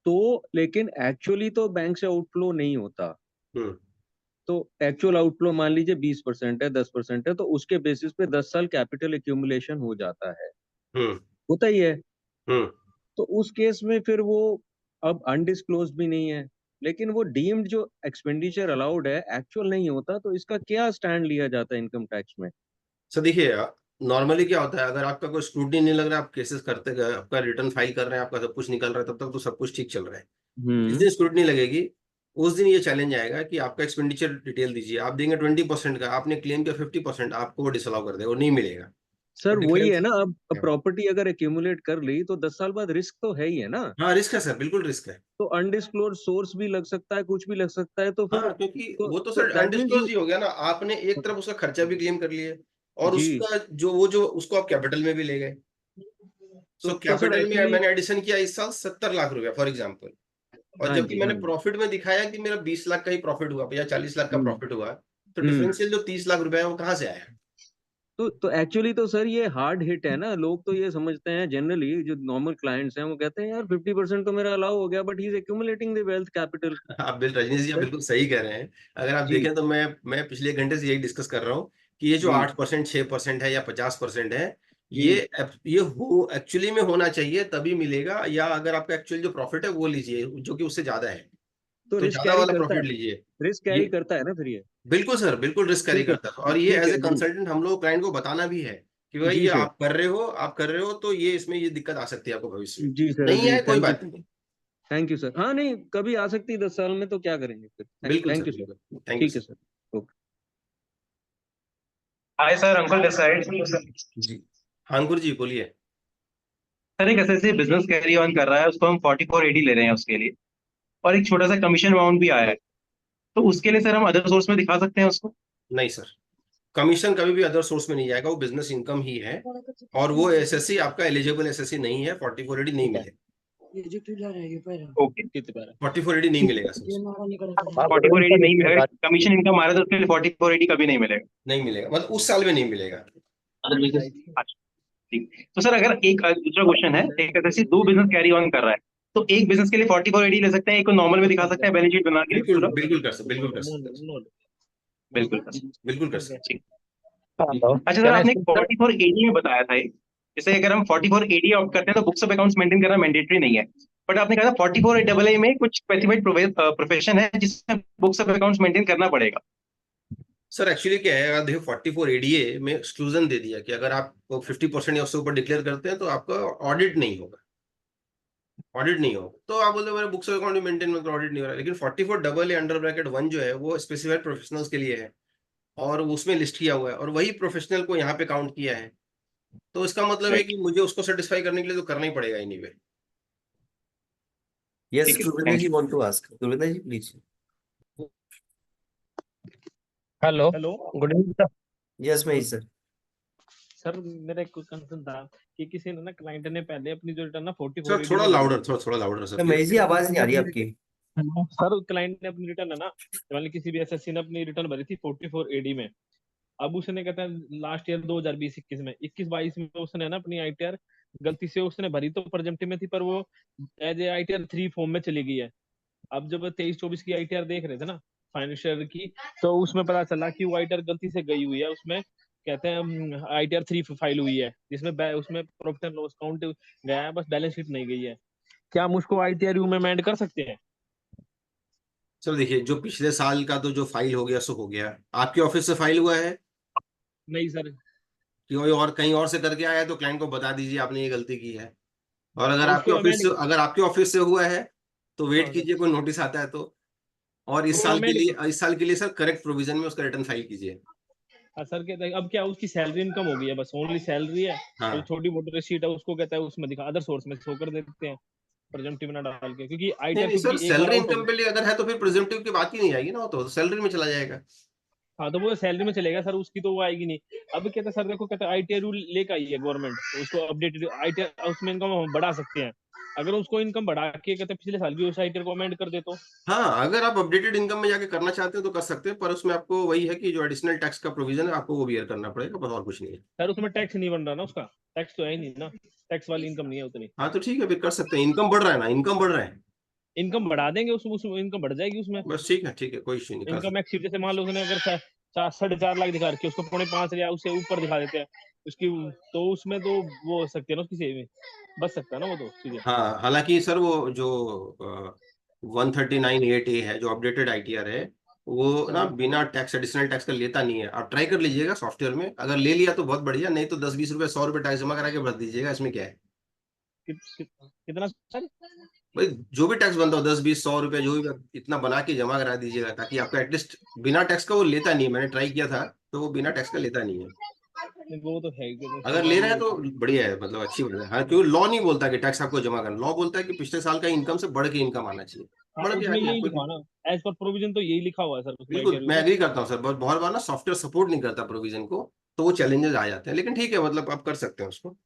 तो लेकिन एक्चुअली तो बैंक से आउटफ्लो नहीं होता। हम्म तो एक्चुअल आउटफ्लो मान लीजिए 20% है, 10% है, तो उसके बेसिस पे 10 साल कैपिटल एक्यूमुलेशन हो जाता है, हम्म होता ही है। हम्म तो उस केस में फिर वो अब अनडिस्क्लोज भी नहीं है, लेकिन वो डीम्ड जो एक्सपेंडिचर अलाउड है एक्चुअल नहीं होता, तो इसका क्या स्टैंड लिया जाता है इनकम टैक्स में? सर देखिए, नॉर्मली क्या होता है, अगर आपका कोई स्क्रूटनी नहीं लग रहा है, आप केसेस करते गए, आपका रिटर्न फाइल कर रहे हैं, आपका सब कुछ निकल रहा है, तब तक तो सब कुछ ठीक चल रहा है। जिस हम्म। दिन स्क्रूटनी लगेगी उस दिन ये चैलेंज आएगा कि आपका एक्सपेंडिचर डिटेल दीजिए। आप देंगे 20% का, आपने क्लेम किया 50%, आपको वो डिसअलाउ कर देगा, वो नहीं मिलेगा। सर तो वही है डिफरेंस। ना, अब प्रॉपर्टी अगर एक्यूमुलेट कर ली तो 10 साल बाद रिस्क तो है ही है ना। हाँ रिस्क है सर, बिल्कुल रिस्क है। तो अनडिस्क्लोज सोर्स भी लग सकता है, कुछ भी लग सकता है, तो फिर हाँ क्योंकि वो तो तो sir that means undisclose you. ही हो गया ना, आपने एक तरफ उसका खर्चा भी क्लेम कर लिया और जी। उसका जो उसको आप कैपिटल में भी ले गए। सो तो सर कैपिटल में एक्चुअली। मैंने एडिशन किया इस साल 70 लाख रुपया फॉर एग्जाम्पल, और हाँ जबकि जी, हाँ मैंने जी। प्रॉफिट में दिखाया कि मेरा 20 लाख का ही प्रॉफिट हुआ या 40 लाख का हम्म। प्रॉफिट हुआ, तो हम्म। डिफरेंशियल जो 30 लाख रुपया है वो कहाँ से आया? तो एक्चुअली तो सर ये हार्ड हिट है ना, लोग तो ये समझते हैं जनरली, जो नॉर्मल क्लाइंट्स हैं वो कहते हैं यार 50% तो मेरा अलाउ हो गया, but he is accumulating the wealth capital. आप रजनीश जी आप बिल्कुल सही कह रहे हैं। अगर आप जी। देखें तो मैं पिछले 1 घंटे से यही डिस्कस कर रहा हूँ कि ये जो जी। 8% 6% है या 50% है, जी। ये हो एक्चुअली में होना चाहिए तभी मिलेगा, या अगर आपका एक्चुअल जो प्रॉफिट है वो लीजिए जो कि उससे ज्यादा है, तो तो रिस्क ज्यादा कैरी वाला करता है प्रॉफिट ना, लीजिए। रिस्क ये कैरी करता है ना फिर ये। बिल्कुल सर, बिल्कुल रिस्क कैरी ठीक है। करता है, और ये ठीक एज है ए जी। कंसल्टेंट हम लोग क्लाइंट को बताना भी है कि भाई जी ये सर। आप कर रहे हो तो ये इसमें ये दिक्कत आ सकती है आपको भविष्य में। जी सर। नहीं जी है कोई थैंक यू। बात नहीं। Thank you sir. हाँ नहीं, कभी आ सकती है 10 साल में, तो क्या करेंगे फिर। बिल्कुल थैंक सर, यू सर। बिल्कुल, थैंक यू ठीक है sir. Sir. Okay. Hi sir, Ankul this side. जी हाँ अंकुर जी बोलिए। सर एक ऐसे बिजनेस कैरी ऑन कर रहा है, उसको हम 4480 ले रहे हैं उसके लिए, और एक छोटा सा कमीशन अमाउंट भी आया है, तो उसके लिए सर हम अदर सोर्स में दिखा सकते हैं उसको? नहीं सर, कमीशन कभी भी अदर सोर्स में नहीं जाएगा, वो बिजनेस इनकम ही है, और वो एसएससी आपका एलिजिबल एसएससी नहीं है, 4480 नहीं मिले। ओके, 4480 नहीं मिलेगा सर, 4480 नहीं मिलेगा, कमीशन इनकम आ रहा है तो उसके लिए 4480 कभी नहीं मिलेगा। नहीं मिलेगा, मतलब उस साल में नहीं मिलेगा। अच्छा, ठीक। तो सर अगर एक दूसरा क्वेश्चन है, एक एसएससी 2 बिजनेस कैरी ऑन कर रहा है, तो एक बिजनेस के लिए 4480 ले सकते हैं, एक को नॉर्मल में दिखा सकते हैं बैलेंस शीट बना के बिल्कुल पूरा? बिल्कुल कर सकते, बिल्कुल कर सकते, बिल्कुल कर सकते हैं। बिल्कुल कर सकते। ठीक। अच्छा सर, आपने 4480 में बताया था, जैसे अगर हम 4480 ऑप्ट करते हैं तो बुक्स ऑफ अकाउंट्स मेंटेन करना मैंडेटरी नहीं है, बट आपने कहा था 44AA में कुछ स्पेसिफाइड प्रोफेशन है जिसमें बुक्स ऑफ अकाउंट्स मेंटेन करना पड़ेगा। सर एक्चुअली क्या है, अगर देखो 44ADA में एक्सक्लूजन दे दिया कि अगर आप 50% या उससे ऊपर डिक्लेयर करते हैं तो आपका ऑडिट नहीं होगा, ऑडिट नहीं होगा। तो आप बोलते मेरे बुक्स ऑफ अकाउंट मेंटेन में ऑडिट नहीं हो रहा है, लेकिन 44AA अंडर ब्रैकेट 1 जो है वो स्पेसिफाइड प्रोफेशनल्स के लिए है और उसमें लिस्ट किया हुआ है और वही प्रोफेशनल को यहाँ पे काउंट किया है। तो इसका मतलब है कि मुझे उसको सेटिस्फाई करने के लिए तो करना ही पड़ेगा एनीवे। Yes, ठीक है, Gurvinder thank ji you. want to ask. Gurvinder ji, please. Hello hello good evening sir. Yes, Mahesh sir. Sir मेरा एक कंसर्न था कि किसी ने ना क्लाइंट ने पहले अपनी जो रिटर्न ना 4480 सर थोड़ा लाउडर, थोड़ा लाउडर तो सर। महेश जी आवाज नहीं आ रही आपकी। सर क्लाइंट ने अपनी रिटर्न है ना, मान ली किसी भी एसएससी ने अपनी रिटर्न भरी थी 4480 में, अब उसने कहता है लास्ट ईयर 2020-21 में 21-22 में उसने ना अपनी आईटीआर गलती से उसने भरी तो प्रेजेंटिव में थी, पर वो एज ए आईटीआर 3 फॉर्म में चली गई है। अब जब 23-24 की आईटीआर देख रहे थे ना फाइनेंशियल की, तो उसमें पता चला कि वो आईटीआर गलती से गई हुई है, उसमें कहते हैं आईटीआर 3 फाइल हुई है जिसमें उसमें प्रॉफिट एंड लॉस काउंट गया है, बस बैलेंस शीट नहीं गई है। क्या हम उसको आईटीआर यू में अमेंड कर सकते हैं? सर देखिए, जो पिछले साल का तो जो फाइल हो गया सो हो गया। आपके ऑफिस से फाइल हुआ है नहीं सर। कि कोई और कहीं और से करके आया है तो क्लाइंट को बता दीजिए आपने ये गलती की है। और अगर और आपके उसको ऑफिस अमेंड, से, अगर आपके ऑफिस से हुआ है तो वेट हाँ सर, कीजिए कोई नोटिस आता है तो। और तो इस वो साल के अमेंड, लिए, इस साल के लिए सर करेक्ट प्रोविजन में उसका रिटर्न फाइल कीजिए। सर कहता है अब क्या उसकी सैलरी इनकम हो गई है, बस ओनली सैलरी है, हाँ तो छोटी मोटी रिसीट है उसको कहता है उसमें दिखा, अदर सोर्स में शो कर देते हैं प्रेजेंटिव ना डाल के, क्योंकि नहीं आईटीआर नहीं सर, क्योंकि एक बार सैलरी आउट हो इनकम गया। पे लिए अगर है तो फिर प्रेजेंटिव की बात ही नहीं आएगी ना, वो तो सैलरी में चला जाएगा। हाँ तो वो सैलरी में चलेगा सर, उसकी तो वो आएगी नहीं। अब कहता है सर देखो, कहता है आईटीआर रूल लेकर आई है गवर्नमेंट, तो उसको अपडेटेड आईटीआर उसमें इनकम हम बढ़ा सकते हैं, अगर उसको इनकम बढ़ा के कहते हैं पिछले साल की उस आईटीआर को अमेंड कर दे तो। हाँ, अगर आप अपडेटेड इनकम में जाके करना चाहते हैं तो कर सकते हैं, पर उसमें आपको वही है कि जो एडिशनल टैक्स का प्रोविजन है आपको वो बियर करना पड़ेगा, बस और कुछ नहीं है। सर उसमें टैक्स नहीं बन रहा ना, उसका टैक्स तो है ही नहीं ना, टैक्स वाली इनकम नहीं है उतनी। हाँ तो ठीक है, फिर कर सकते हैं। इनकम बढ़ रहा है ना, इनकम बढ़ रहा है, इनकम बढ़ा देंगे, उस इनकम बढ़ जाएगी उसमें। बस ठीक है, कोई इश्यू नहीं, कर इनकम सकते। एक्सीड, जैसे मान लो उसने अगर 4.5 लाख दिखा रखी है, उसको 4.5 या उससे ऊपर दिखा देते हैं उसकी, तो उसमें तो वो हो सकती है ना, उसकी सेविंग बच सकता है ना वो तो चीजें। हाँ, हालांकि सर वो जो 139(8)A है जो अपडेटेड आईटीआर है, वो हाँ ना जी। बिना टैक्स, एडिशनल टैक्स का लेता नहीं है। आप ट्राई कर लीजिएगा सॉफ्टवेयर में, अगर ले लिया तो बहुत बढ़िया, नहीं तो 10-20 रुपए 100 रुपए टैक्स जमा करा के भर दीजिएगा, इसमें क्या है। कितना सर? भाई जो भी टैक्स बनता हो 10-20-100 रुपए जो भी, इतना बना के जमा करा दीजिएगा ताकि आपका एटलीस्ट बिना टैक्स का वो लेता नहीं है। मैंने ट्राई किया था तो वो बिना टैक्स का लेता नहीं है। वो तो है ही, तो अगर ले सरकारी रहा है है। तो बढ़िया है, मतलब अच्छी बात है। हाँ, क्योंकि लॉ नहीं बोलता कि टैक्स आपको जमा करना, लॉ बोलता है कि पिछले साल का इनकम से बढ़ के इनकम आना चाहिए। हाँ बढ़ के आ उसमें गया यही कोई। लिखा ना, एज पर प्रोविजन तो यही लिखा हुआ है सर उसमें बिल्कुल, आईटीआर मैं पे। एग्री करता हूँ सर, बहुत बहुत बार ना सॉफ्टवेयर सपोर्ट नहीं करता प्रोविजन को, तो वो चैलेंजेस आ जाते हैं, लेकिन ठीक है, मतलब आप कर सकते हैं उसको।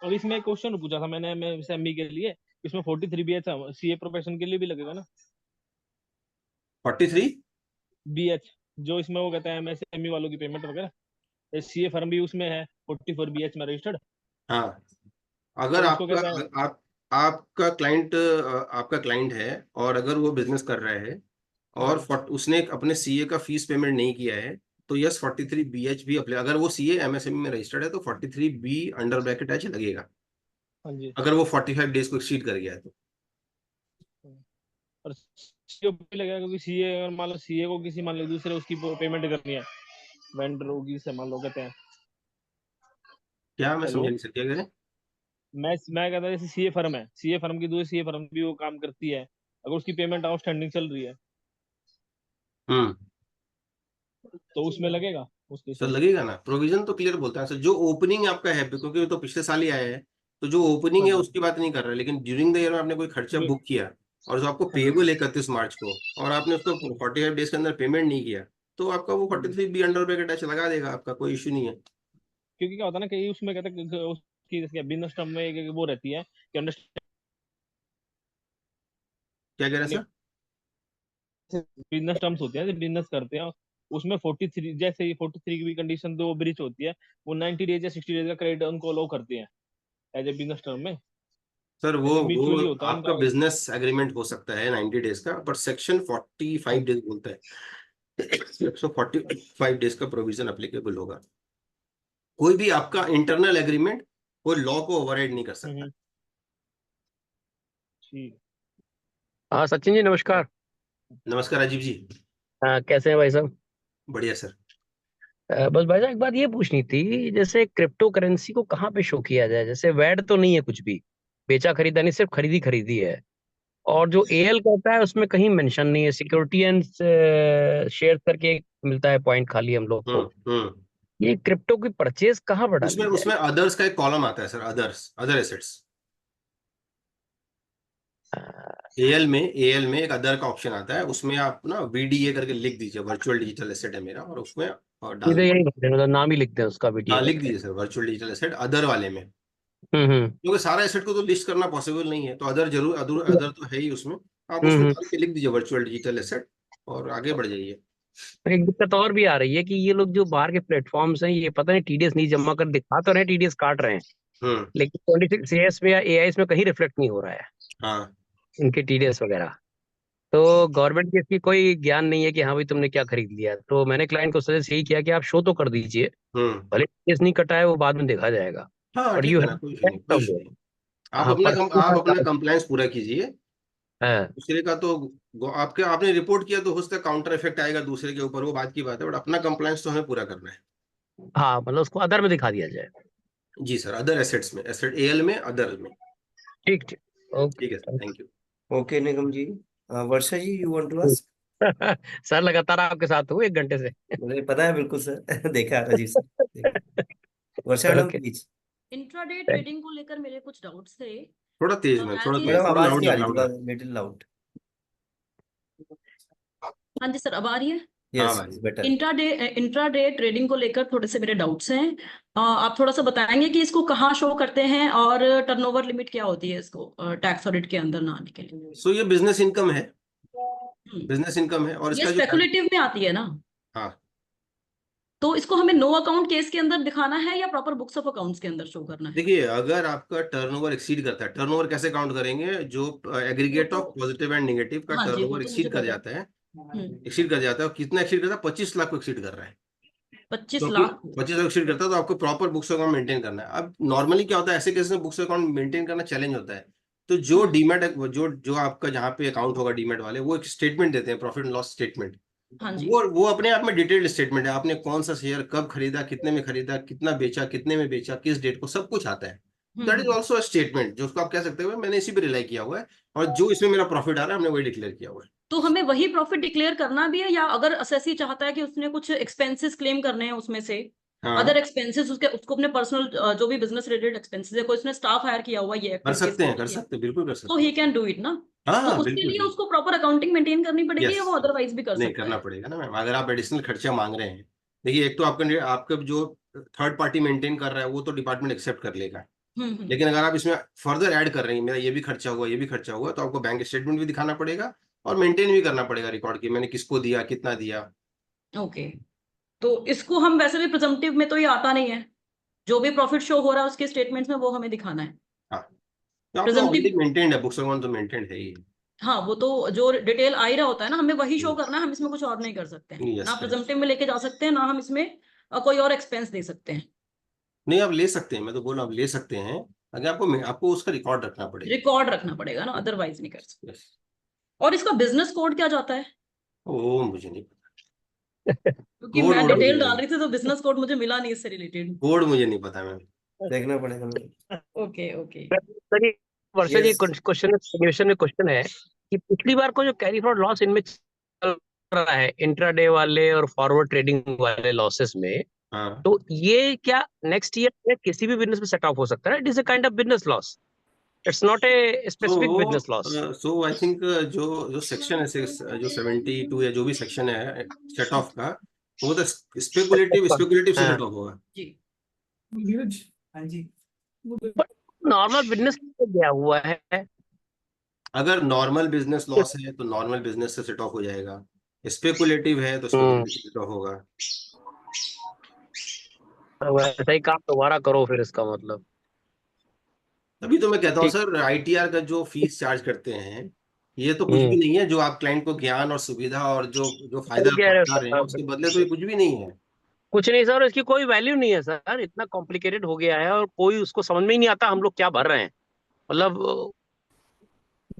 और इसमें एक क्वेश्चन पूछा था मैंने एमई के लिए, इसमें 43 बीएच सीए प्रोफेशन के लिए भी लगेगा ना? 43। बीएच जो इसमें वो कहते हैं एमएसएमई वालों की पेमेंट वगैरह, सीए फर्म भी उसमें है 44 बीएच में रजिस्टर्ड, हाँ, अगर तो उसको आपका, कहता है। आप आपका क्लाइंट है और अगर वो बिजनेस कर रहा है और हाँ उसने अपने सीए का फीस पेमेंट नहीं किया है तो यस 43BH भी अप्लाई, अगर वो सीए एमएसएमई में रजिस्टर्ड है तो 43B अंडर ब्रैकेट एच लगेगा, हाँ जी। अगर वो 45 डेज को एक्सीड कर गया है तो। और सीए भी लगेगा, क्योंकि सीए अगर मान लो सीए को किसी मान लो दूसरे उसकी पेमेंट करनी है, वेंडर होगी से मान लो कहते हैं। क्या, मैं समझ हेलो, नहीं सकता क्या कह रहे हैं? मैं कहता जैसे सीए फर्म है, सीए फर्म की दूसरी सीए फर्म भी वो काम करती है, अगर उसकी पेमेंट आउटस्टैंडिंग चल रही है हम्म। तो उसमें लगेगा उस केस सर में। लगेगा ना, प्रोविजन तो क्लियर बोलता है सर, जो ओपनिंग आपका है, क्योंकि वो तो पिछले साल ही आया है, तो जो ओपनिंग हाँ है जी। उसकी बात नहीं कर रहा है, लेकिन ड्यूरिंग द ईयर में आपने कोई खर्चा बुक किया और जो आपको हाँ जी। पेएबल 31 मार्च को, और आपने उसको 45 डेज के अंदर पेमेंट नहीं किया, तो आपका वो हाँ जी। 43B अंडर ब्रैकेट ऐसे लगा देगा, आपका कोई इश्यू नहीं है। क्योंकि क्या होता है ना कि उसमें कहते हैं कि उसकी जैसे बिजनेस टर्म में एक वो रहती है कि क्या कह रहे हैं सर? बिजनेस टर्म्स होते हैं, बिजनेस करते हैं, उसमें 43 जैसे 43 की भी कंडीशन तो ब्रीच होती है, वो 90 डेज या 60 डेज का क्रेडिट उनको अलाउ करते हैं एज ए बिजनेस टर्म में। सर वो म्यूचुअली होता है आपका उनका। बिजनेस एग्रीमेंट हो सकता है 90 डेज का, पर सेक्शन 45 डेज बोलता है। 145 डेज का प्रोविजन अप्लीकेबल होगा। कोई भी आपका इंटरनल एग्रीमेंट कोई लॉ को ओवरराइड नहीं कर सकता। ठीक। हाँ सचिन जी नमस्कार। नमस्कार राजीव जी। कैसे हैं भाई साहब? बढ़िया सर। बस भाई साहब एक बात ये पूछनी थी, जैसे क्रिप्टो करेंसी को कहाँ पे शो किया जाए? जैसे वैड तो नहीं है कुछ भी, बेचा खरीदा नहीं, सिर्फ खरीदी खरीदी है। और जो एएल करता है उसमें कहीं मेंशन नहीं है, सिक्योरिटी एंड शेयर करके एक मिलता है पॉइंट खाली हम लोग को। ये क्रिप्टो की परचेज कहाँ पर डाली उसमें जाए? अदर्स का एक कॉलम आता है सर, अदर एसेट्स। एएल में एक अदर का ऑप्शन आता है, उसमें आप ना वीडीए करके लिख दीजिए, वर्चुअल डिजिटल एसेट है मेरा, और उसमें डाल सीधे दीजिए। यही मतलब नाम ही लिख दें उसका वीडियो हाँ लिख करके। दीजिए sir, virtual digital asset other वाले में। हम्म। क्योंकि सारा एसेट को तो लिस्ट करना पॉसिबल नहीं है, तो अदर जरूर, अदर तो है ही उसमें। आप उसमें डाल के लिख दीजिए वर्चुअल डिजिटल एसेट और आगे बढ़ जाइए। एक दिक्कत और भी आ रही है कि ये लोग जो बाहर के प्लेटफॉर्म्स हैं, ये पता नहीं टीडीएस नहीं जमा कर दिखा तो रहे, टीडीएस काट रहे हैं, लेकिन 26 एएस में या एआईएस में कहीं रिफ्लेक्ट नहीं हो रहा है हाँ इनके टीडीएस वगैरह। तो गवर्नमेंट की इसकी कोई ज्ञान नहीं है कि हाँ भाई तुमने क्या खरीद लिया। तो मैंने क्लाइंट को सजेस्ट यही किया कि आप शो तो कर दीजिए, भले टीडीएस नहीं कटा है वो बाद में देखा जाएगा, हाँ बट ठीक यू है ना, कोई इशू नहीं, कोई इशू नहीं। आप हाँ अपना पर आप अपना कंप्लायंस पूरा कीजिए। हाँ दूसरे का तो आपने रिपोर्ट किया तो हो सकता है काउंटर इफेक्ट आएगा दूसरे के ऊपर, वो बात की बात है, बट अपना कंप्लायंस तो हमें पूरा करना है। हाँ मतलब उसको अदर में दिखा दिया जाए। जी सर, अदर एसेट्स में, एसेट एएल में, अदर में। ठीक ठीक ठीक है sir, thank you. Okay Nigam ji. Varsha ji, you want to ask? Sir लगातार आपके साथ हूँ 1 घंटे से। मुझे पता है बिल्कुल सर। देखा Rajiv sir. Varsha madam okay. Please. Intraday trading को लेकर मेरे कुछ डाउट्स थे। थोड़ा तेज में, थोड़ा तेज, मैडम थोड़ा आवाज नहीं आ लाउड, रही, थोड़ा लिटिल लाउड। हाँ जी सर, अब आ रही है? Yes better. इंट्राडे ट्रेडिंग को लेकर थोड़े से मेरे डाउट्स हैं। आप थोड़ा सा बताएंगे कि इसको कहाँ शो करते हैं और टर्नओवर लिमिट क्या होती है इसको टैक्स ऑडिट के अंदर ना आने के लिए? सो ये बिजनेस इनकम है, बिजनेस इनकम है, और ये इसका जो स्पेकुलेटिव में आती है ना? हाँ, तो इसको हमें नो अकाउंट केस के अंदर दिखाना है या प्रॉपर बुक्स ऑफ अकाउंट्स के अंदर शो करना है? देखिए अगर आपका टर्नओवर एक्सीड करता है, टर्नओवर कैसे काउंट करेंगे? जो aggregate of positive and negative का हाँ जी, वो टर्नओवर तो मुझे एक्सीड कर पता है। जाता है, एक्सीड कर जाता है, और कितना एक्सीड करता है? 25 लाख को एक्सीड कर रहा है। 25 लाख? 25 लाख एक्सीड करता है तो आपको प्रॉपर बुक्स अकाउंट मेंटेन करना है। अब नॉर्मली क्या होता है ऐसे केस में, बुक्स अकाउंट मेंटेन करना चैलेंज होता है। तो जो डीमैट, जो आपका जहाँ पे अकाउंट होगा डीमैट वाले, वो एक स्टेटमेंट देते हैं, प्रॉफिट एंड लॉस स्टेटमेंट। हाँ जी। वो अपने आप में डिटेल्ड स्टेटमेंट है, आपने कौन सा शेयर कब खरीदा, कितने में खरीदा, कितना बेचा, कितने में बेचा, किस डेट को, सब कुछ आता है। दैट इज ऑल्सो स्टेटमेंट, जो उसको आप कह सकते हो मैंने इसी पे रिलाई किया हुआ है, और जो इसमें मेरा प्रॉफिट आ रहा है हमने वही डिक्लेयर किया हुआ है। तो हमें वही प्रॉफिट डिक्लेयर करना भी है, या अगर असेसी चाहता है कि उसने कुछ एक्सपेंसेस क्लेम करने हैं उसमें से, अदर एक्सपेंसेस, उसको अपने पर्सनल जो भी बिजनेस रिलेटेड एक्सपेंसेस है, कोई उसने स्टाफ हायर किया हुआ ये कर सकते हैं, बिल्कुल कर सकते तो ही कैन डू इट ना? हाँ तो उसके लिए उसको प्रॉपर अकाउंटिंग मेंटेन करनी पड़ेगी, या वो अदरवाइज भी कर नहीं, सकता करना है? पड़ेगा ना मैम, अगर आप एडिशनल खर्चा मांग रहे हैं। देखिए एक तो आपका जो थर्ड पार्टी मेंटेन कर रहा है वो तो डिपार्टमेंट एक्सेप्ट कर लेगा, लेकिन अगर आप इसमें फर्दर ऐड कर रहे हैं मेरा ये भी खर्चा हुआ, ये भी खर्चा हुआ, तो आपको बैंक स्टेटमेंट भी दिखाना पड़ेगा और मेंटेन भी करना पड़ेगा रिकॉर्ड की मैंने किसको दिया, कितना दिया। ओके, तो इसको हम वैसे भी प्रिजम्पटिव में तो ये आता नहीं है, जो भी प्रॉफिट शो हो रहा है उसके स्टेटमेंट्स में वो हमें दिखाना है। हाँ, तो आपका ऑलरेडी मेंटेन्ड है, बुक्स अकाउंट तो मेंटेन्ड है ही। हाँ, वो तो जो डिटेल आ ही रहा होता है ना, हमें वही शो करना है, हम इसमें कुछ और नहीं कर सकते हैं। Yes, ना correct. प्रिजम्पटिव में लेके जा सकते हैं, ना हम इसमें कोई और एक्सपेंस दे सकते हैं। नहीं, आप ले सकते हैं, मैं तो बोल रहा हूँ आप ले सकते हैं, अगर आपको उसका रिकॉर्ड रखना पड़ेगा। रिकॉर्ड रखना पड़ेगा ना, अदरवाइज नहीं कर सकते। Yes. और इसका बिजनेस कोड क्या जाता है? ओ मुझे नहीं पता, क्योंकि मैं डिटेल डाल रही थी तो बिजनेस कोड मुझे मिला नहीं इससे रिलेटेड। कोड मुझे नहीं पता मैम, देखना पड़ेगा मुझे। Okay okay. Varsha ji question है कि पिछली बार को जो कैरी फॉरवर्ड लॉस इनमें चल रहा है इंट्राडे वाले और फॉरवर्ड ट्रेडिंग वाले लॉसेस में, तो ये क्या नेक्स्ट ईयर किसी भी बिजनेस में सेट ऑफ हो सकता है? It is a kind of business loss, it's not a specific business loss. So I think जो सेक्शन है जो 72 या जो भी सेक्शन है सेट ऑफ का, वो तो स्पेकुलेटिव से सेट ऑफ होगा जी। नॉर्मल बिजनेस गया हुआ है, अगर नॉर्मल बिजनेस लॉस है तो नॉर्मल बिजनेस से सेट ऑफ हो जाएगा, स्पेकुलेटिव है तो स्पेकुलेटिव से सेट ऑफ होगा। तो वैसा ही काम दोबारा करो फिर, इसका मतलब। तभी तो मैं कहता हूँ ठीक। सर, आईटीआर का जो फीस चार्ज करते हैं ये तो कुछ भी हम्म। नहीं है, जो आप क्लाइंट को ज्ञान और सुविधा और जो जो फायदा सही आप कह रहे हो पहुंचा रहे हैं उसके बदले तो ये सर। कुछ भी नहीं है। कुछ नहीं सर, इसकी कोई वैल्यू नहीं है सर, इतना कॉम्प्लिकेटेड हो गया है और कोई उसको समझ में ही नहीं आता हम लोग क्या भर रहे हैं। मतलब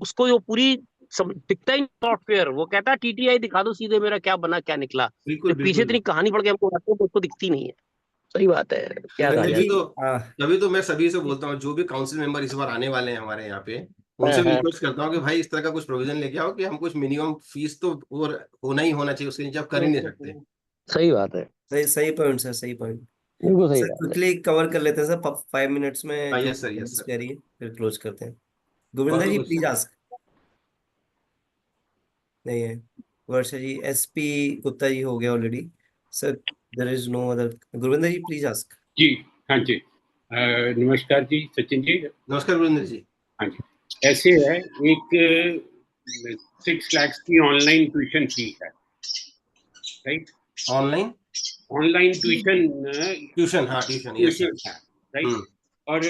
उसको जो पूरी दिखता ही सॉफ्टवेयर, वो कहता है टीटीआई दिखा दो सीधे मेरा क्या बना क्या निकला। बिल्कुल जब पीछे बिल्कुल। इतनी कहानी पढ़ के हमको बताते हैं तो उसको दिखती नहीं है। सही बात है, क्या कहा गुरविंदर जाए। जी तभी तो मैं सभी से बोलता हूँ, जो भी काउंसिल मेंबर इस बार आने वाले हैं हमारे यहाँ पे, हाँ उनसे भी हाँ। रिक्वेस्ट करता हूँ कि भाई इस तरह का कुछ प्रोविजन लेके आओ कि हम कुछ मिनिमम फीस तो और होना ही होना चाहिए, उसके नीचे आप कर ही नहीं सकते। सही बात है, सही सही पॉइंट सर, सही पॉइंट। बिल्कुल सही सर बात है। क्विकली कवर कर लेते हैं सर 5 मिनट्स में हाँ जो यस सर, यस सर। कह रही है, फिर क्लोज करते हैं। और गोविंदा तो जी कुछ प्लीज सर। आस्क। नहीं है। वर्षा जी, एसपी गुप्ता जी हो गया already sir, there is no other. Gurvinder ji please ask. जी हाँ जी। नमस्कार जी सचिन जी। नमस्कार गुरविंदर जी। हाँ जी, ऐसे है एक 6 लाख की ऑनलाइन ट्यूशन फी है, right? Online online tuition tuition, हाँ ट्यूशन, यस सर। ट्यूशन है, राइट? और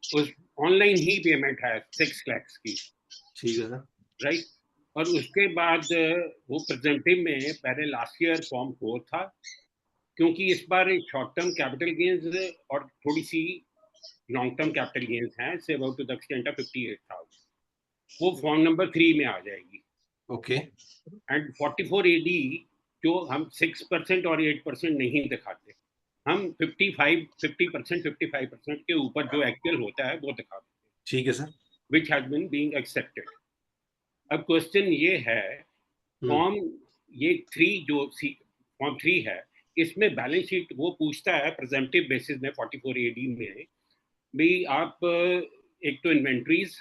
उस ऑनलाइन ही पेमेंट है 6 लाख की, ठीक है सर। राइट? और उसके बाद वो प्रेजेंटिव में पहले लास्ट ईयर फॉर्म 4 था, क्योंकि इस बार शॉर्ट टर्म कैपिटल गेन्स और थोड़ी सी लॉन्ग टर्म कैपिटल गेन्स हैं, say about to the extent of 58,000, वो फॉर्म नंबर 3 में आ जाएगी। ओके। एंड 44 AD जो हम 6% और 8% नहीं दिखाते, हम 50% 55% के ऊपर जो एक्चुअल होता है वो दिखाते हैं, ठीक है sir. Which has been being accepted. अब क्वेश्चन ये है, फॉर्म ये 3 जो फॉर्म 3 है, इसमें बैलेंस शीट वो पूछता है प्रेजेंटिव बेसिस में 44 AD में भी आप एक तो इन्वेंट्रीज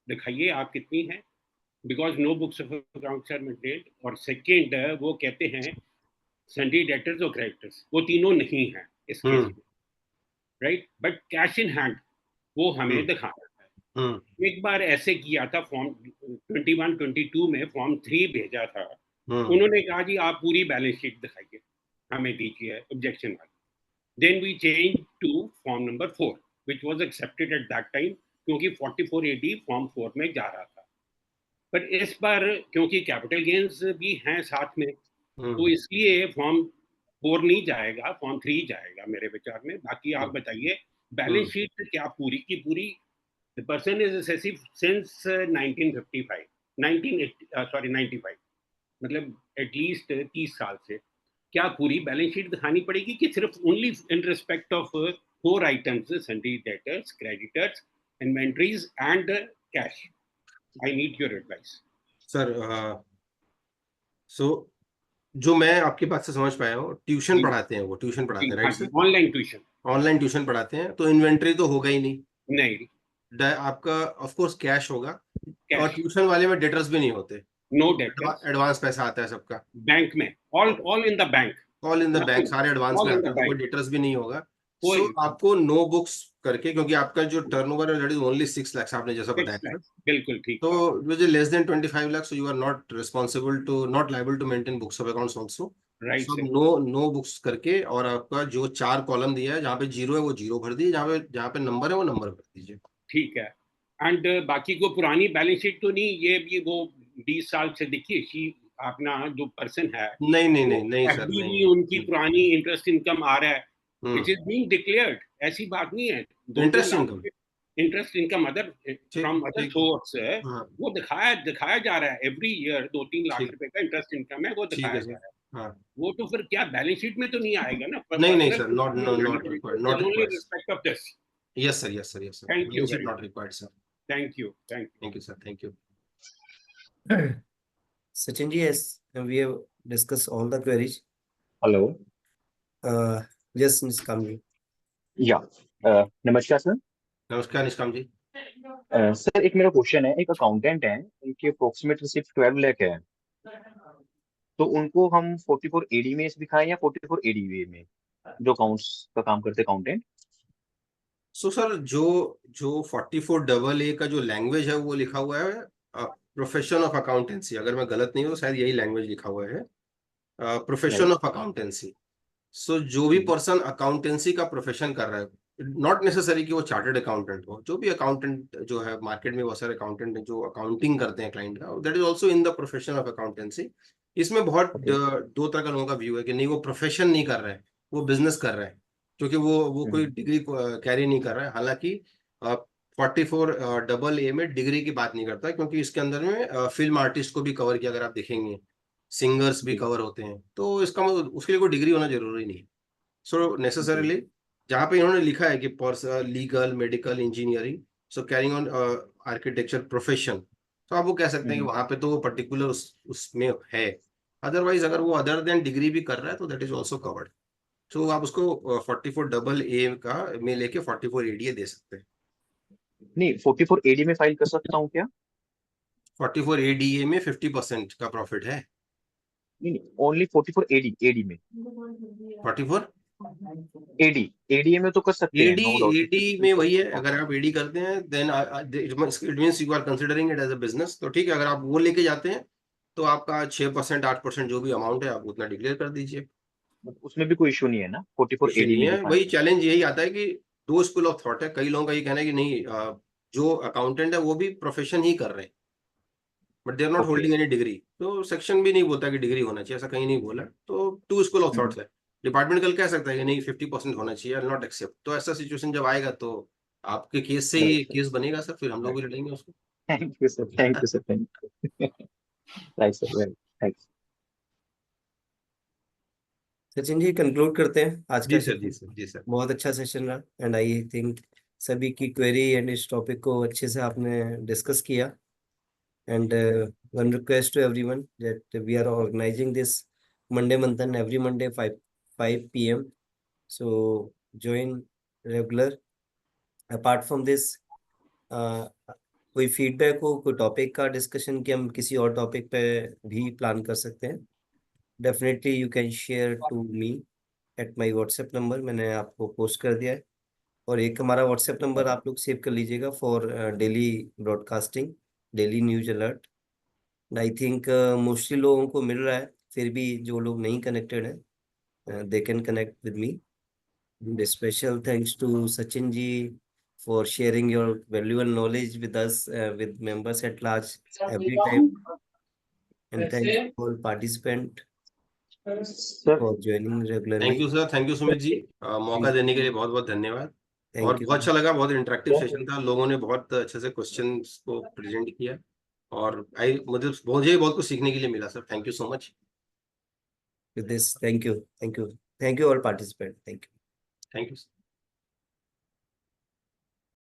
दिखाइए आप कितनी है, because no books of accounts are maintained, और सेकेंड वो कहते हैं सन्डी डेटर्स और क्रेडिटर्स, वो तीनों नहीं है इस केस में, right? But cash in hand वो हमें दिखाना है। एक बार ऐसे किया था, फॉर्म 21-22 में फॉर्म 3 भेजा था, उन्होंने कहा जी आप पूरी बैलेंस शीट दिखाइए, हमें दीजिए ऑब्जेक्शन वाली। Then we changed to form number 4, which was accepted at that time, क्योंकि 44 AD फॉर्म 4 में जा रहा था। पर इस बार क्योंकि कैपिटल गेन्स भी हैं साथ में, तो इसलिए फॉर्म 4 नहीं जाएगा, फॉर्म 3 जाएगा मेरे विचार में। बाकी आप बताइए, बैलेंस शीट क्या पूरी की पूरी, the person is excessive since 1955 95, मतलब एटलीस्ट 30 साल से। क्या पूरी बैलेंस शीट दिखानी पड़ेगी कि सिर्फ only in respect of 4 items, sundry debtors, creditors, inventories and cash? I need your advice sir. So जो मैं आपकी बात से समझ पाया हूँ, ट्यूशन पढ़ाते हैं, वो ट्यूशन पढ़ाते हैं, right sir? Online tuition. Online tuition पढ़ाते हैं तो इन्वेंट्री तो होगा ही नहीं। आपका ऑफ कोर्स कैश होगा, और कैश, ट्यूशन वाले में डेटर्स भी नहीं होते, नो डेटर्स, एडवांस पैसा आता है सबका बैंक में, all in the bank, all in the bank, सारे एडवांस ऑल में इन आते द हैं, तो कोई बैंक, डेटर्स भी नहीं होगा। कोई सो आपको नो बुक्स करके, क्योंकि आपका जो टर्नओवर है दैट इज ओनली 6 लाख, आपने जैसा 6 बताया था, लाख, बिल्कुल ठीक तो था, which is less than 25 lakh, so you are not responsible to, not liable to maintain books of accounts also. Right so sir. No books करके, और आपका जो 4 कॉलम दिया है, जहाँ पे जीरो है वो जीरो भर दीजिए, जहाँ पे नंबर है वो नंबर भर दीजिए। ठीक है। एंड बाकी को पुरानी बैलेंस शीट तो नहीं, ये भी वो 20 साल से देखिए, अपना जो पर्सन है, नहीं नहीं नहीं नहीं सर, एफडी नहीं। भी उनकी पुरानी इंटरेस्ट इनकम आ रहा है, इट इज बीइंग डिक्लेयर्ड, ऐसी बात नहीं है। 2-2 interest lakh income, interest income other from other ठीक। सोर्स, हाँ वो दिखाया जा रहा है एवरी ईयर, 2-3 लाख ठीक, रुपए का इंटरेस्ट इनकम है, वो ठीक दिखाया है जा सर। रहा है। हाँ वो तो फिर क्या बैलेंस शीट में तो नहीं आएगा ना, नहीं नहीं personal sir, not not required, not only required. Respect of this. Yes sir, yes sir, yes sir, thank you balance sheet very not much, required sir. Thank you, thank you. Thank you sir, thank you. Sachin ji, yes, we have discussed all the queries. Hello. Yes, Niskam ji. या नमस्कार sir. नमस्कार निष्काम जी। Sir एक मेरा question है, एक accountant है, उनकी अप्रोक्सीमेट रिसिप्ट 12 लाख है, तो उनको हम 44 AD में दिखाएं या 44 ADV में, जो अकाउंट्स का काम करते अकाउंटेंट? सो सर जो 44AA का जो लैंग्वेज है वो लिखा हुआ है प्रोफेशन ऑफ अकाउंटेंसी, अगर मैं गलत नहीं हूँ तो शायद यही लैंग्वेज लिखा हुआ है, प्रोफेशन ऑफ अकाउंटेंसी। सो जो भी पर्सन अकाउंटेंसी का प्रोफेशन कर रहा है, नॉट नेसेसरी कि वो चार्टर्ड अकाउंटेंट हो, जो भी अकाउंटेंट जो है, मार्केट में बहुत सारे अकाउंटेंट हैं जो अकाउंटिंग करते हैं क्लाइंट का, that is also in the profession of accountancy. इसमें बहुत दो तरह का लोगों का व्यू है कि नहीं वो प्रोफेशन नहीं कर रहा है, वो बिजनेस कर रहा है, क्योंकि वो कोई डिग्री कैरी नहीं कर रहा है। हालांकि 44AA में डिग्री की बात नहीं करता, क्योंकि इसके अंदर में फिल्म आर्टिस्ट को भी कवर किया, अगर आप देखेंगे सिंगर्स भी कवर होते हैं, तो इसका मतलब उसके लिए कोई डिग्री होना जरूरी नहीं है। सो नेसेसरीली जहाँ पे इन्होंने लिखा है कि legal, medical, engineering, so carrying on architecture profession, तो आप वो कह सकते हैं कि वहां पे तो पर्टिकुलर उसमें है। अदरवाइज अगर वो अदर देन डिग्री भी कर रहा है तो दैट इज ऑल्सो कवर्ड। तो आप उसको 44AA का में लेके 44ADA दे सकते हैं। नहीं, 44AD में फाइल कर सकता हूँ क्या? 44ADA में 50% का प्रॉफिट है। नहीं, ओनली 44AD में 44 ADA में तो कर सकते हैं, नो डाउट। AD में वही है, अगर आप AD करते हैं then it means you are considering it as a business, तो ठीक है। अगर आप वो लेके जाते हैं तो आपका 6% 8% जो भी अमाउंट है आप उतना डिक्लेयर कर दीजिए, उसमें भी कोई इशू नहीं है ना? 44AD नहीं में है। दिखाना वही चैलेंज यही आता है कि दो स्कूल ऑफ थॉट है, कई लोगों का ये कहना है कि नहीं जो अकाउंटेंट है वो भी प्रोफेशन ही कर रहे हैं, but they are not holding any degree. तो सेक्शन भी नहीं बोलता कि डिग्री होना चाहिए, ऐसा कहीं नहीं बोला। तो टू स्कूल ऑफ थॉट्स है। डिपार्टमेंट कल कह सकता है कि नहीं 50% होना चाहिए, आई नॉट एक्सेप्ट। तो ऐसा सिचुएशन जब आएगा तो आपके केस से ही केस बनेगा सर, फिर हम लोग भी लड़ेंगे उसको। Thank you sir, thank you sir, thank you. Right sir, well, thanks. Sachin ji conclude करते हैं आज का जी सर, जी सेशन। सर, जी सर। बहुत अच्छा सेशन रहा एंड आई थिंक सभी की क्वेरी एंड इस टॉपिक को अच्छे से आपने डिस्कस किया। And one request to everyone that we are organising this Monday Manthan every Monday 5 PM, so join regular। Apart from this कोई फीडबैक हो, कोई टॉपिक का डिस्कशन कि हम किसी और टॉपिक पे भी प्लान कर सकते हैं, definitely you can share to me at my WhatsApp number, मैंने आपको पोस्ट कर दिया है। और एक हमारा व्हाट्सएप नंबर आप लोग सेव कर लीजिएगा for daily broadcasting, daily news alert. I think mostly लोगों को मिल रहा है, फिर भी जो लोग नहीं कनेक्टेड हैं they can connect with me. Special thanks to Sachin ji for sharing your valuable knowledge with us, with members at large every time. And thanks to all participants for joining regularly. Thank you sir, thank you Sumit ji, मौका देने के लिए बहुत बहुत धन्यवाद। और बहुत अच्छा लगा, बहुत इंटरेक्टिव सेशन था, लोगों ने बहुत अच्छे से क्वेश्चंस को प्रेजेंट किया और मुझे बहुत कुछ सीखने के लिए मिला sir. Thank you so much. With this, thank you all participants. Thank you. Thank you.